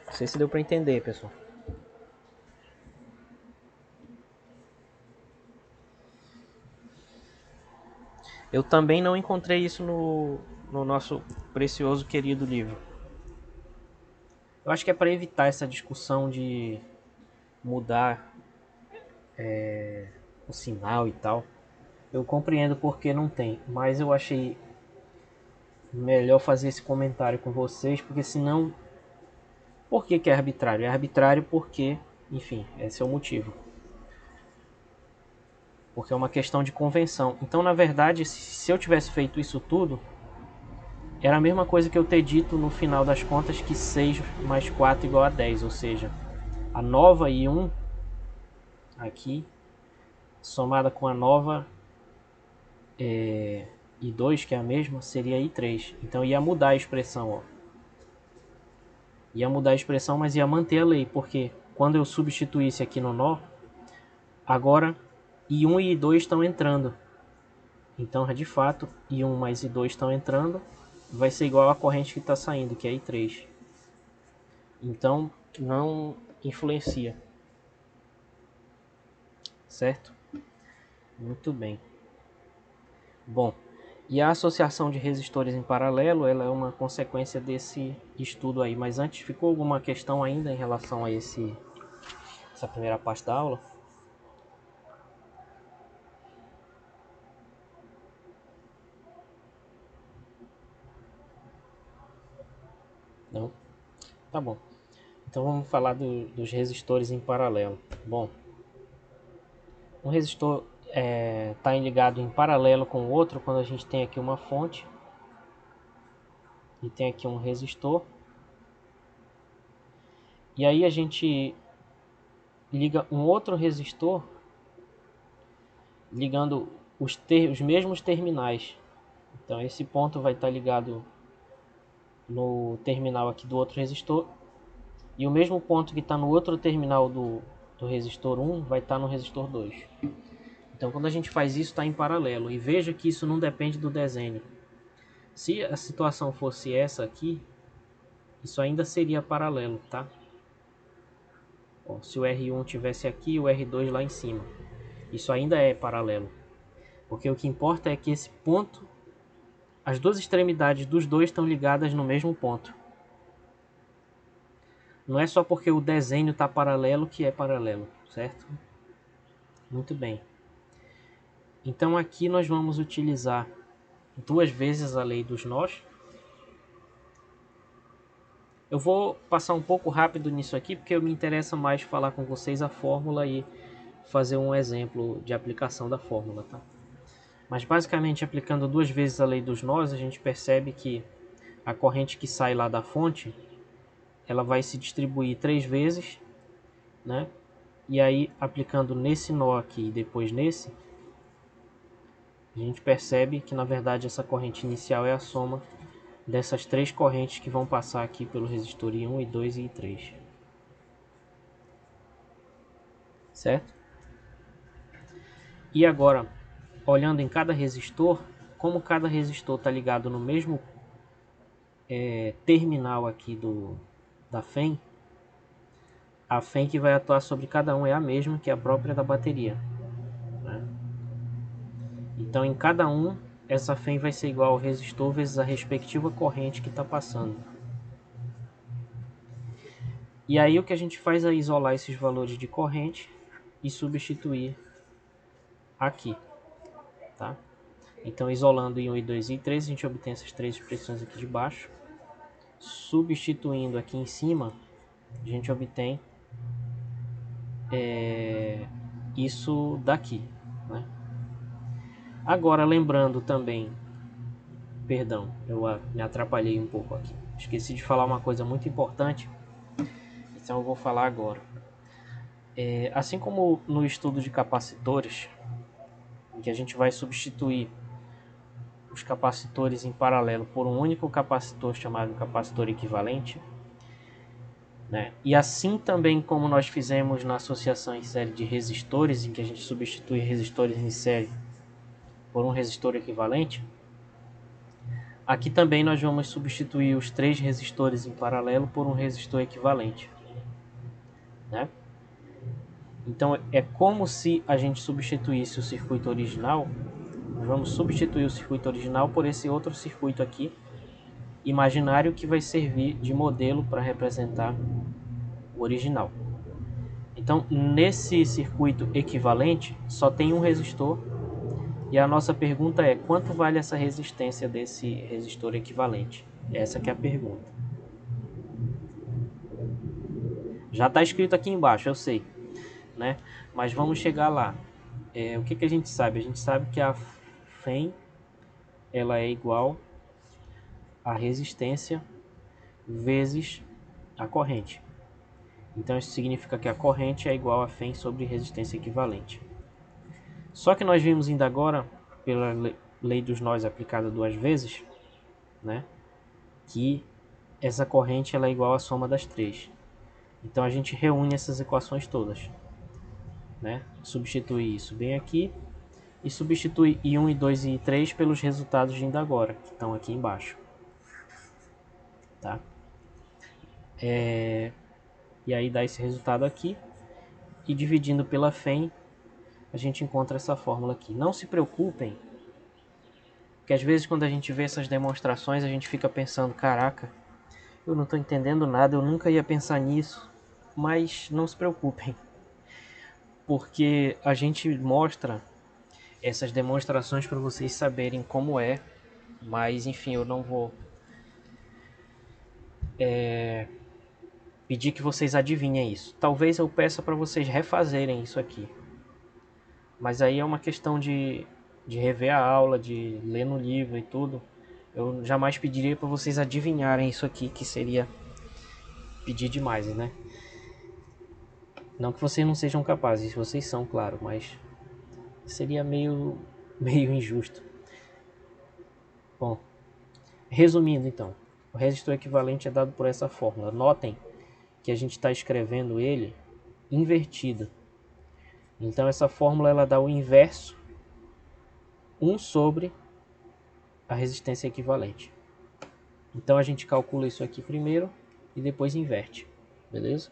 Não sei se deu para entender, pessoal. Eu também não encontrei isso no nosso precioso querido livro. Eu acho que é para evitar essa discussão de mudar o sinal e tal. Eu compreendo porque não tem, mas eu achei melhor fazer esse comentário com vocês, porque senão... Por que é arbitrário? É arbitrário porque, enfim, esse é o motivo. Porque é uma questão de convenção. Então, na verdade, se eu tivesse feito isso tudo, era a mesma coisa que eu ter dito no final das contas que 6 mais 4 igual a 10. Ou seja, a nova I1 aqui, somada com a nova I2, que é a mesma, seria I3. Então ia mudar a expressão. Ó. Ia mudar a expressão, mas ia manter a lei. Porque quando eu substituísse aqui no nó, agora I1 e I2 estão entrando. Então, de fato, I1 mais I2 estão entrando, vai ser igual à corrente que está saindo, que é I3. Então, não influencia. Certo? Muito bem. Bom, e a associação de resistores em paralelo, ela é uma consequência desse estudo aí. Mas antes, ficou alguma questão ainda em relação a essa primeira parte da aula? Não? Tá bom. Então vamos falar dos resistores em paralelo. Bom, um resistor está ligado em paralelo com o outro quando a gente tem aqui uma fonte e tem aqui um resistor. E aí a gente liga um outro resistor ligando os mesmos terminais. Então esse ponto vai estar ligado no terminal aqui do outro resistor. E o mesmo ponto que está no outro terminal do resistor 1 vai estar no resistor 2. Então quando a gente faz isso está em paralelo. E veja que isso não depende do desenho. Se a situação fosse essa aqui, isso ainda seria paralelo, tá? Ó, se o R1 tivesse aqui e o R2 lá em cima, isso ainda é paralelo. Porque o que importa é que esse ponto, as duas extremidades dos dois estão ligadas no mesmo ponto. Não é só porque o desenho está paralelo que é paralelo, certo? Muito bem. Então aqui nós vamos utilizar duas vezes a lei dos nós. Eu vou passar um pouco rápido nisso aqui, porque me interessa mais falar com vocês a fórmula e fazer um exemplo de aplicação da fórmula, tá? Mas basicamente, aplicando duas vezes a lei dos nós, a gente percebe que a corrente que sai lá da fonte, ela vai se distribuir 3 vezes, né? E aí, aplicando nesse nó aqui e depois nesse, a gente percebe que na verdade essa corrente inicial é a soma dessas 3 correntes que vão passar aqui pelo resistor I1, I2 e I3. Certo? E agora, olhando em cada resistor, como cada resistor está ligado no mesmo terminal aqui da FEM, a FEM que vai atuar sobre cada um é a mesma que a própria da bateria, né? Então em cada um, essa FEM vai ser igual ao resistor vezes a respectiva corrente que está passando. E aí o que a gente faz é isolar esses valores de corrente e substituir aqui, tá? Então isolando em 1, e 2 e 3, a gente obtém essas três expressões aqui de baixo. Substituindo aqui em cima, a gente obtém isso daqui, né? Agora lembrando também, perdão, eu me atrapalhei um pouco aqui, esqueci de falar uma coisa muito importante, então eu vou falar agora. Assim como no estudo de capacitores, em que a gente vai substituir os capacitores em paralelo por um único capacitor chamado capacitor equivalente, né? E assim também como nós fizemos na associação em série de resistores, em que a gente substitui resistores em série por um resistor equivalente, aqui também nós vamos substituir os 3 resistores em paralelo por um resistor equivalente, né? Então é como se a gente substituísse o circuito original. Nós vamos substituir o circuito original por esse outro circuito aqui, imaginário, que vai servir de modelo para representar o original. Então, nesse circuito equivalente, só tem um resistor, e a nossa pergunta é: quanto vale essa resistência desse resistor equivalente? Essa que é a pergunta. Já está escrito aqui embaixo, eu sei, né? Mas vamos chegar lá. O que a gente sabe? A gente sabe que a FEM ela é igual a resistência vezes a corrente. Então isso significa que a corrente é igual a FEM sobre resistência equivalente. Só que nós vimos ainda agora, pela lei dos nós aplicada 2 vezes, né, que essa corrente ela é igual à soma das 3. Então a gente reúne essas equações todas, né? Substitui isso bem aqui e substitui I1, I2 e I3 pelos resultados de ainda agora, que estão aqui embaixo. Tá? E aí dá esse resultado aqui, e dividindo pela FEM a gente encontra essa fórmula aqui. Não se preocupem, porque às vezes quando a gente vê essas demonstrações a gente fica pensando: caraca, eu não estou entendendo nada, eu nunca ia pensar nisso. Mas não se preocupem, porque a gente mostra essas demonstrações para vocês saberem como é. Mas enfim, eu não vou pedir que vocês adivinhem isso. Talvez eu peça para vocês refazerem isso aqui, mas aí é uma questão de rever a aula, de ler no livro e tudo. Eu jamais pediria para vocês adivinharem isso aqui, que seria pedir demais, né? Não que vocês não sejam capazes, vocês são, claro, mas seria meio injusto. Bom, resumindo então, o resistor equivalente é dado por essa fórmula. Notem que a gente está escrevendo ele invertido. Então essa fórmula ela dá o inverso 1 sobre a resistência equivalente. Então a gente calcula isso aqui primeiro e depois inverte, beleza?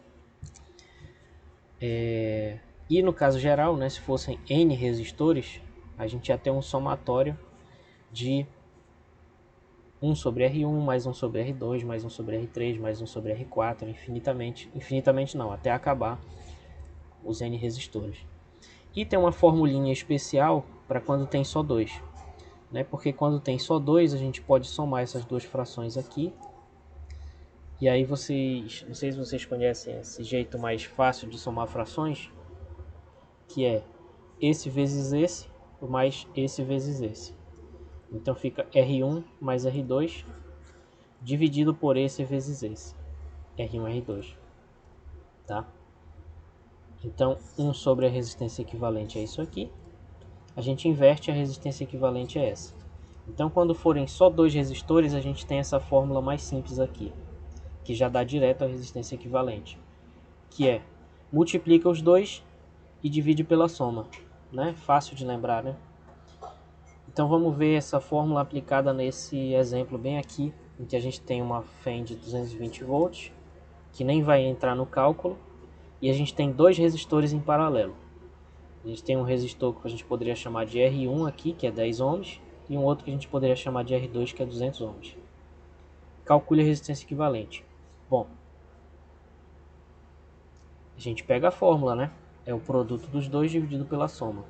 E no caso geral, né, se fossem N resistores, a gente ia ter um somatório de 1 sobre R1, mais 1 sobre R2, mais 1 sobre R3, mais 1 sobre R4, infinitamente não, até acabar os N resistores. E tem uma formulinha especial para quando tem só 2, né? Porque quando tem só 2 a gente pode somar essas duas frações aqui. E aí vocês, não sei se vocês conhecem esse jeito mais fácil de somar frações, que é esse vezes esse, mais esse vezes esse. Então fica R1 mais R2 dividido por esse vezes esse, R1, R2, tá? Então 1 sobre a resistência equivalente é isso aqui. A gente inverte, a resistência equivalente é essa. Então quando forem só 2 resistores, a gente tem essa fórmula mais simples aqui, que já dá direto a resistência equivalente, que é multiplica os dois e divide pela soma, né? Fácil de lembrar, né? Então vamos ver essa fórmula aplicada nesse exemplo bem aqui, em que a gente tem uma FEM de 220 volts, que nem vai entrar no cálculo, e a gente tem 2 resistores em paralelo. A gente tem um resistor que a gente poderia chamar de R1 aqui, que é 10 ohms, e um outro que a gente poderia chamar de R2, que é 200 ohms. Calcule a resistência equivalente. Bom, a gente pega a fórmula, né? É o produto dos dois dividido pela soma.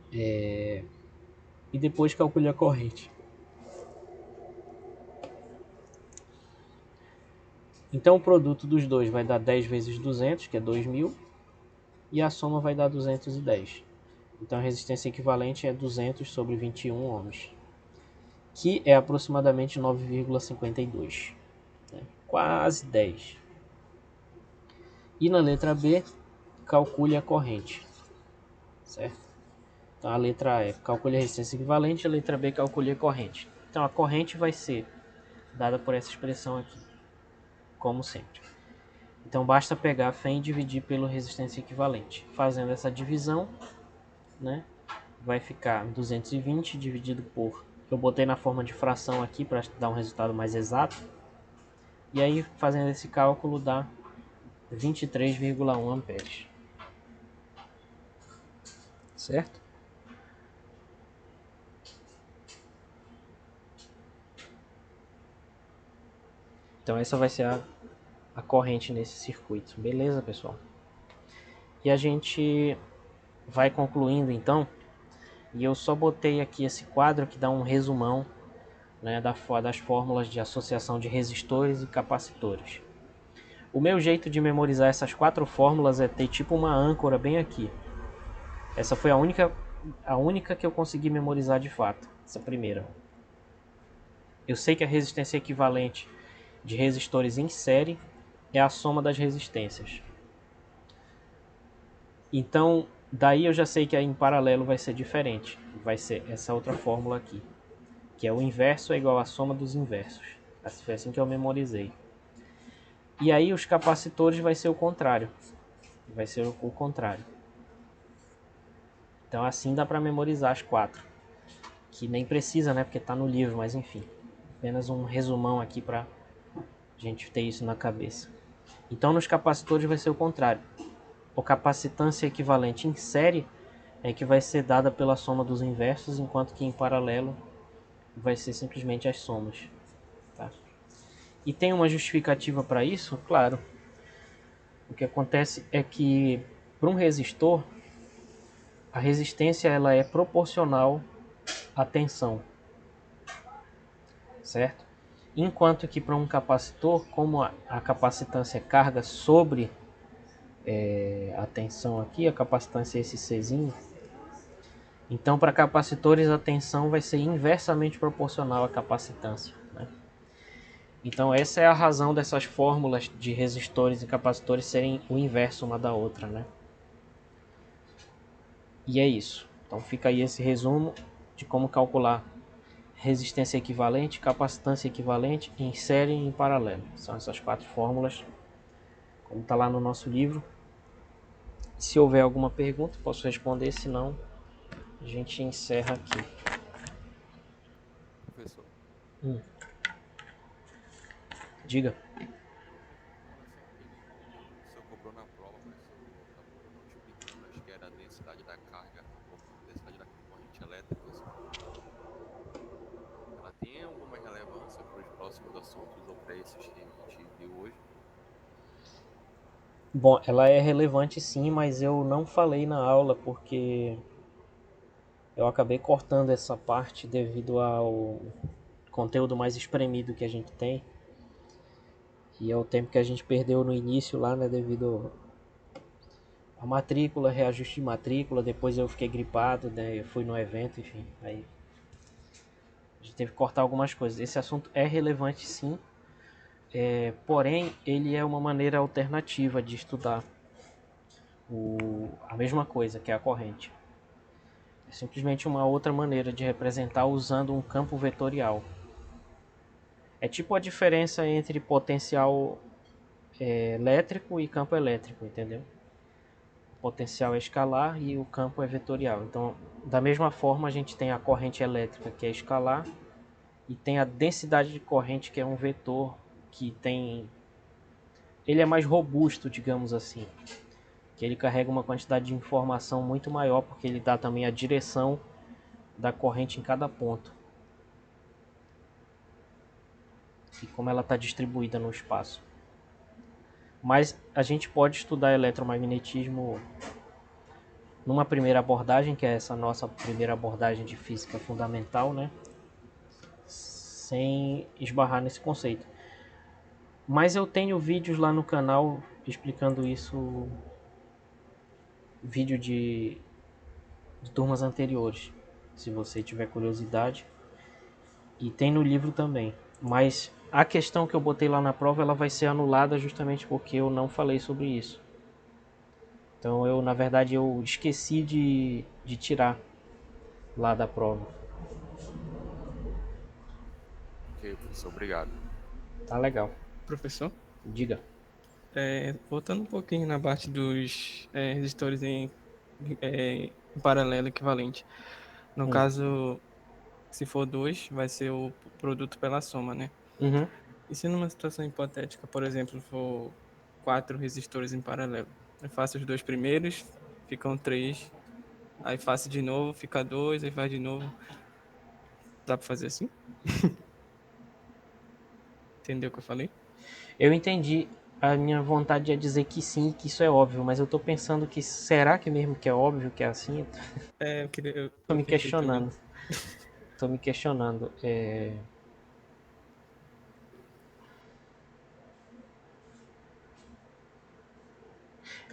E depois calcule a corrente. Então o produto dos dois vai dar 10 vezes 200, que é 2000, e a soma vai dar 210. Então a resistência equivalente é 200 sobre 21 ohms, que é aproximadamente 9,52, né? Quase 10. E na letra B, calcule a corrente, certo? Então a letra A é calcule a resistência equivalente, a letra B calcule a corrente. Então a corrente vai ser dada por essa expressão aqui. como sempre. Então basta pegar Fm e dividir pelo resistência equivalente. Fazendo essa divisão, né, vai ficar 220 dividido por... Eu botei na forma de fração aqui para dar um resultado mais exato. E aí, fazendo esse cálculo, dá 23,1 amperes. Certo? Então essa vai ser a corrente nesse circuito. Beleza, pessoal? E a gente vai concluindo então. E eu só botei aqui esse quadro que dá um resumão, né, das fórmulas de associação de resistores e capacitores. O meu jeito de memorizar essas 4 fórmulas é ter tipo uma âncora bem aqui. Essa foi a única que eu consegui memorizar de fato, essa primeira. Eu sei que a resistência equivalente de resistores em série é a soma das resistências. Então, daí eu já sei que em paralelo vai ser diferente. Vai ser essa outra fórmula aqui, que é o inverso é igual à soma dos inversos. Foi assim que eu memorizei. E aí os capacitores vai ser o contrário. Vai ser o contrário. Então assim dá para memorizar as 4. Que nem precisa, né? Porque está no livro, mas enfim. Apenas um resumão aqui para a gente ter isso na cabeça. Então nos capacitores vai ser o contrário. A capacitância equivalente em série é que vai ser dada pela soma dos inversos, enquanto que em paralelo vai ser simplesmente as somas. Tá? E tem uma justificativa para isso? Claro. O que acontece é que para um resistor, a resistência ela é proporcional à tensão, certo? Enquanto que para um capacitor, como a capacitância é carga sobre a tensão aqui, a capacitância é esse Czinho, então para capacitores a tensão vai ser inversamente proporcional à capacitância, né? Então essa é a razão dessas fórmulas de resistores e capacitores serem o inverso uma da outra, né? E é isso. Então fica aí esse resumo de como calcular resistência equivalente, capacitância equivalente em série e em paralelo. São essas 4 fórmulas, como está lá no nosso livro. Se houver alguma pergunta, posso responder, se não, a gente encerra aqui. Professor, Diga. com relação àquele item que o senhor cobrou na prova, mas o senhor acabou não explicando, acho que era a densidade da carga, ou densidade da corrente elétrica, ela tem alguma relevância para os próximos assuntos ou para esses que a gente viu hoje? Bom, ela é relevante sim, mas eu não falei na aula porque eu acabei cortando essa parte devido ao conteúdo mais espremido que a gente tem. E é o tempo que a gente perdeu no início lá, né, devido a matrícula, reajuste de matrícula, depois eu fiquei gripado, né, eu fui no evento, enfim, aí a gente teve que cortar algumas coisas. Esse assunto é relevante sim, porém ele é uma maneira alternativa de estudar a mesma coisa, que é a corrente. É simplesmente uma outra maneira de representar usando um campo vetorial. É tipo a diferença entre potencial elétrico e campo elétrico, entendeu? O potencial é escalar e o campo é vetorial. Então, da mesma forma, a gente tem a corrente elétrica, que é escalar, e tem a densidade de corrente, que é um vetor que tem... Ele é mais robusto, digamos assim. Que ele carrega uma quantidade de informação muito maior, porque ele dá também a direção da corrente em cada ponto. E como ela está distribuída no espaço. Mas a gente pode estudar eletromagnetismo numa primeira abordagem, que é essa nossa primeira abordagem de física fundamental, né? Sem esbarrar nesse conceito. Mas eu tenho vídeos lá no canal explicando isso, vídeo de turmas anteriores, se você tiver curiosidade. E tem no livro também. Mas a questão que eu botei lá na prova, ela vai ser anulada justamente porque eu não falei sobre isso. Então na verdade eu esqueci de tirar lá da prova. Ok, professor, obrigado. Tá legal. Professor? Diga. Voltando um pouquinho na parte dos resistores em paralelo equivalente. No Hum. caso, se for 2, vai ser o produto pela soma, né? Uhum. E se numa situação hipotética, por exemplo, for 4 resistores em paralelo? Eu faço os dois primeiros, ficam 3. Aí faço de novo, fica 2, aí faz de novo. Dá pra fazer assim? Entendeu o que eu falei? Eu entendi. A minha vontade é dizer que sim, que isso é óbvio, mas eu tô pensando que será que mesmo que é óbvio que é assim? Tô Eu me pensei também. questionando. Tô me questionando.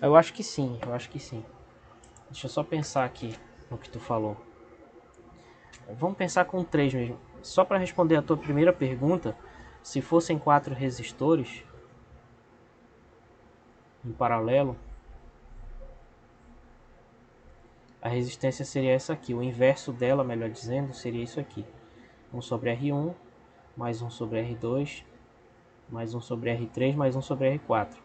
Eu acho que sim, eu acho que sim. Deixa eu só pensar aqui no que tu falou. Vamos pensar com 3 mesmo. Só para responder a tua primeira pergunta, se fossem 4 resistores em paralelo, a resistência seria essa aqui. O inverso dela, melhor dizendo, seria isso aqui. 1 sobre R1, mais 1 sobre R2, mais 1 sobre R3, mais 1 sobre R4.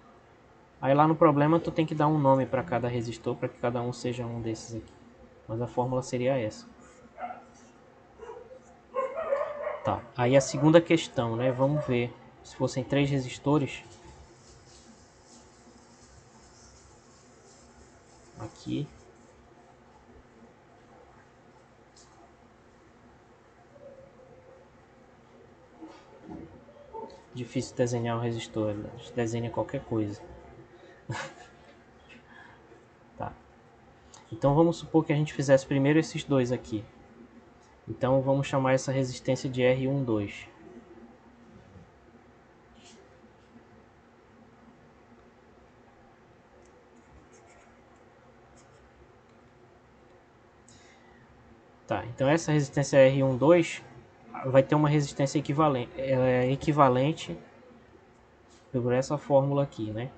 Aí lá no problema tu tem que dar um nome para cada resistor, para que cada um seja um desses aqui. Mas a fórmula seria essa. Tá, aí a segunda questão, né? Vamos ver. Se fossem 3 resistores, aqui. Difícil desenhar um resistor, a gente desenha qualquer coisa. Tá. Então vamos supor que a gente fizesse primeiro esses dois aqui. Então vamos chamar essa resistência de R12. Tá, então essa resistência R12 vai ter uma resistência equivalente, ela é equivalente por essa fórmula aqui, né?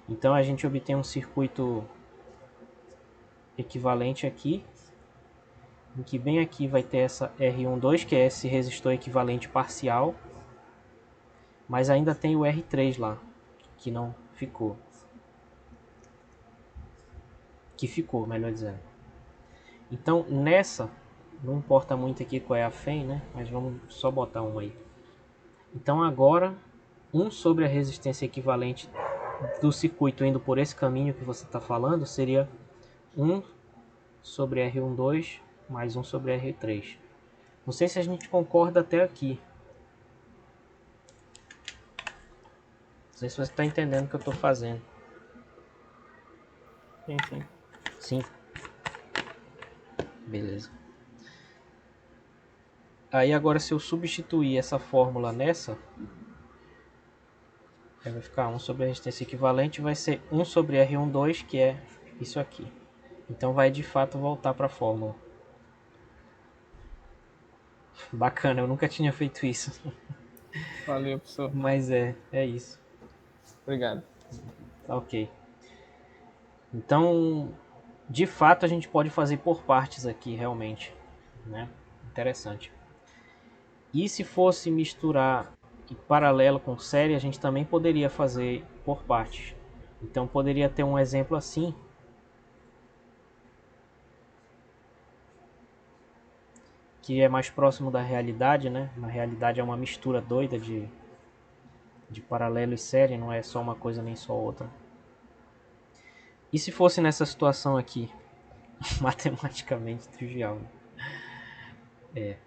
Então a gente obtém um circuito equivalente aqui, em que bem aqui vai ter essa R12, que é esse resistor equivalente parcial, mas ainda tem o R3 lá, que não ficou. Que ficou, melhor dizendo. Então nessa, não importa muito aqui qual é a FEM, né? Mas vamos só botar um aí. Então agora, 1 sobre a resistência equivalente do circuito indo por esse caminho que você está falando seria 1 sobre R12 mais 1 sobre R3. Não sei se a gente concorda até aqui. Não sei se você está entendendo o que eu estou fazendo. Sim, sim. Sim. Beleza. Aí agora se eu substituir essa fórmula nessa, aí vai ficar 1 sobre a resistência equivalente, vai ser 1 sobre R12, que é isso aqui. Então vai de fato voltar para a fórmula. Bacana, eu nunca tinha feito isso. Valeu, professor. Mas é isso. Obrigado. Tá ok. Então, de fato, a gente pode fazer por partes aqui, realmente. Né? Interessante. E se fosse misturar em paralelo com série, a gente também poderia fazer por partes. Então, poderia ter um exemplo assim, que é mais próximo da realidade, né? Na realidade é uma mistura doida de paralelo e série, não é só uma coisa nem só outra. E se fosse nessa situação aqui, matematicamente trivial, né?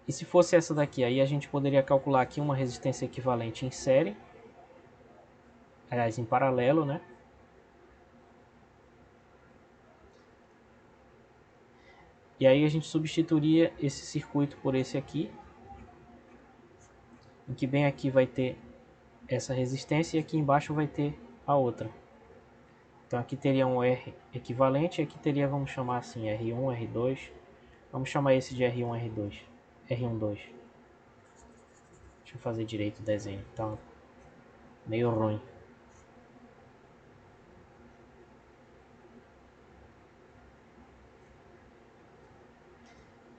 E se fosse essa daqui, aí a gente poderia calcular aqui uma resistência equivalente em série, aliás, em paralelo, né? E aí a gente substituiria esse circuito por esse aqui, em que bem aqui vai ter essa resistência e aqui embaixo vai ter a outra. Então aqui teria um R equivalente e aqui teria, vamos chamar assim, R1, R2. Vamos chamar esse de R1, R2. R12. Deixa eu fazer direito o desenho, tá meio ruim.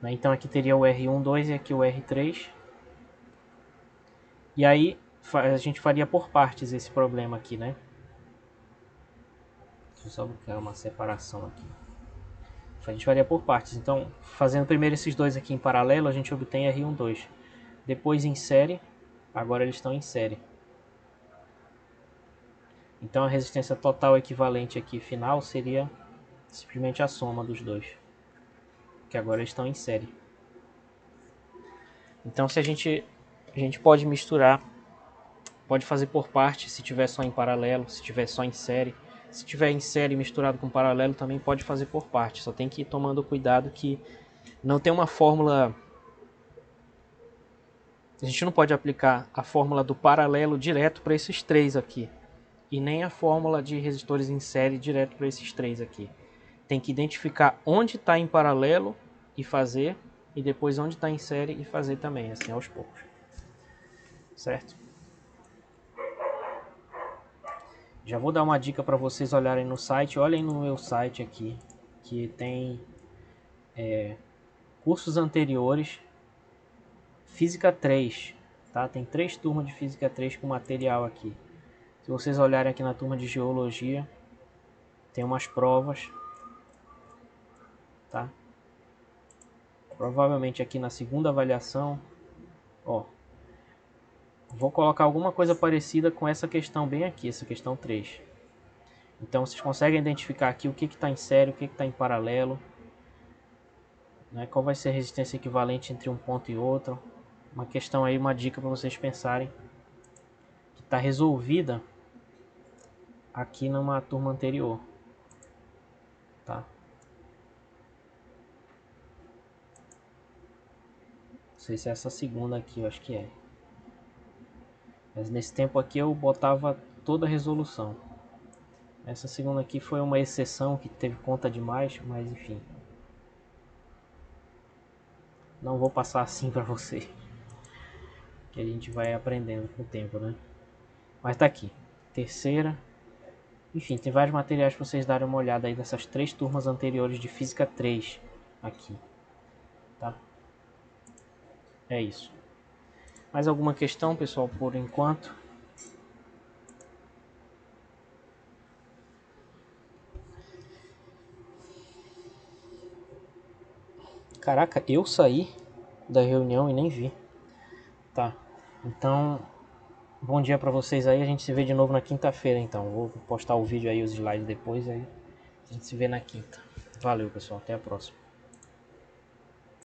né? Então aqui teria o R1, 2 e aqui o R3. E aí a gente faria por partes esse problema aqui, né? Deixa eu só buscar uma separação aqui. A gente faria por partes. Então, fazendo primeiro esses dois aqui em paralelo, a gente obtém R1, 2. Depois em série, agora eles estão em série. Então a resistência total equivalente aqui final seria simplesmente a soma dos dois, que agora eles estão em série. Então se a gente pode misturar, pode fazer por parte se tiver só em paralelo, se tiver só em série. Se tiver em série misturado com paralelo também pode fazer por parte, só tem que ir tomando cuidado que não tem uma fórmula. A gente não pode aplicar a fórmula do paralelo direto para esses três aqui. E nem a fórmula de resistores em série direto para esses três aqui. Tem que identificar onde está em paralelo e fazer. E depois onde está em série e fazer também, assim aos poucos. Certo? Já vou dar uma dica para vocês olharem no site. Olhem no meu site aqui. Que tem cursos anteriores. Física 3. Tá? Tem 3 turmas de Física 3 com material aqui. Se vocês olharem aqui na turma de Geologia, tem umas provas, tá? Provavelmente aqui na segunda avaliação, ó, vou colocar alguma coisa parecida com essa questão bem aqui, essa questão 3. Então vocês conseguem identificar aqui o que está em série, o que está em paralelo, né? Qual vai ser a resistência equivalente entre um ponto e outro. Uma questão aí, uma dica para vocês pensarem, que está resolvida aqui numa turma anterior, tá? Não sei se é essa segunda aqui, eu acho que é. Mas nesse tempo aqui eu botava toda a resolução. Essa segunda aqui foi uma exceção que teve conta demais, mas enfim. Não vou passar assim para você. Que a gente vai aprendendo com o tempo, né? Mas tá aqui. Terceira. Enfim, tem vários materiais para vocês darem uma olhada aí dessas 3 turmas anteriores de Física 3 aqui. Tá? É isso. Mais alguma questão, pessoal, por enquanto? Caraca, eu saí da reunião e nem vi. Tá. Então, bom dia pra vocês aí. A gente se vê de novo na quinta-feira, então. Vou postar o vídeo aí, os slides depois, aí a gente se vê na quinta. Valeu, pessoal. Até a próxima.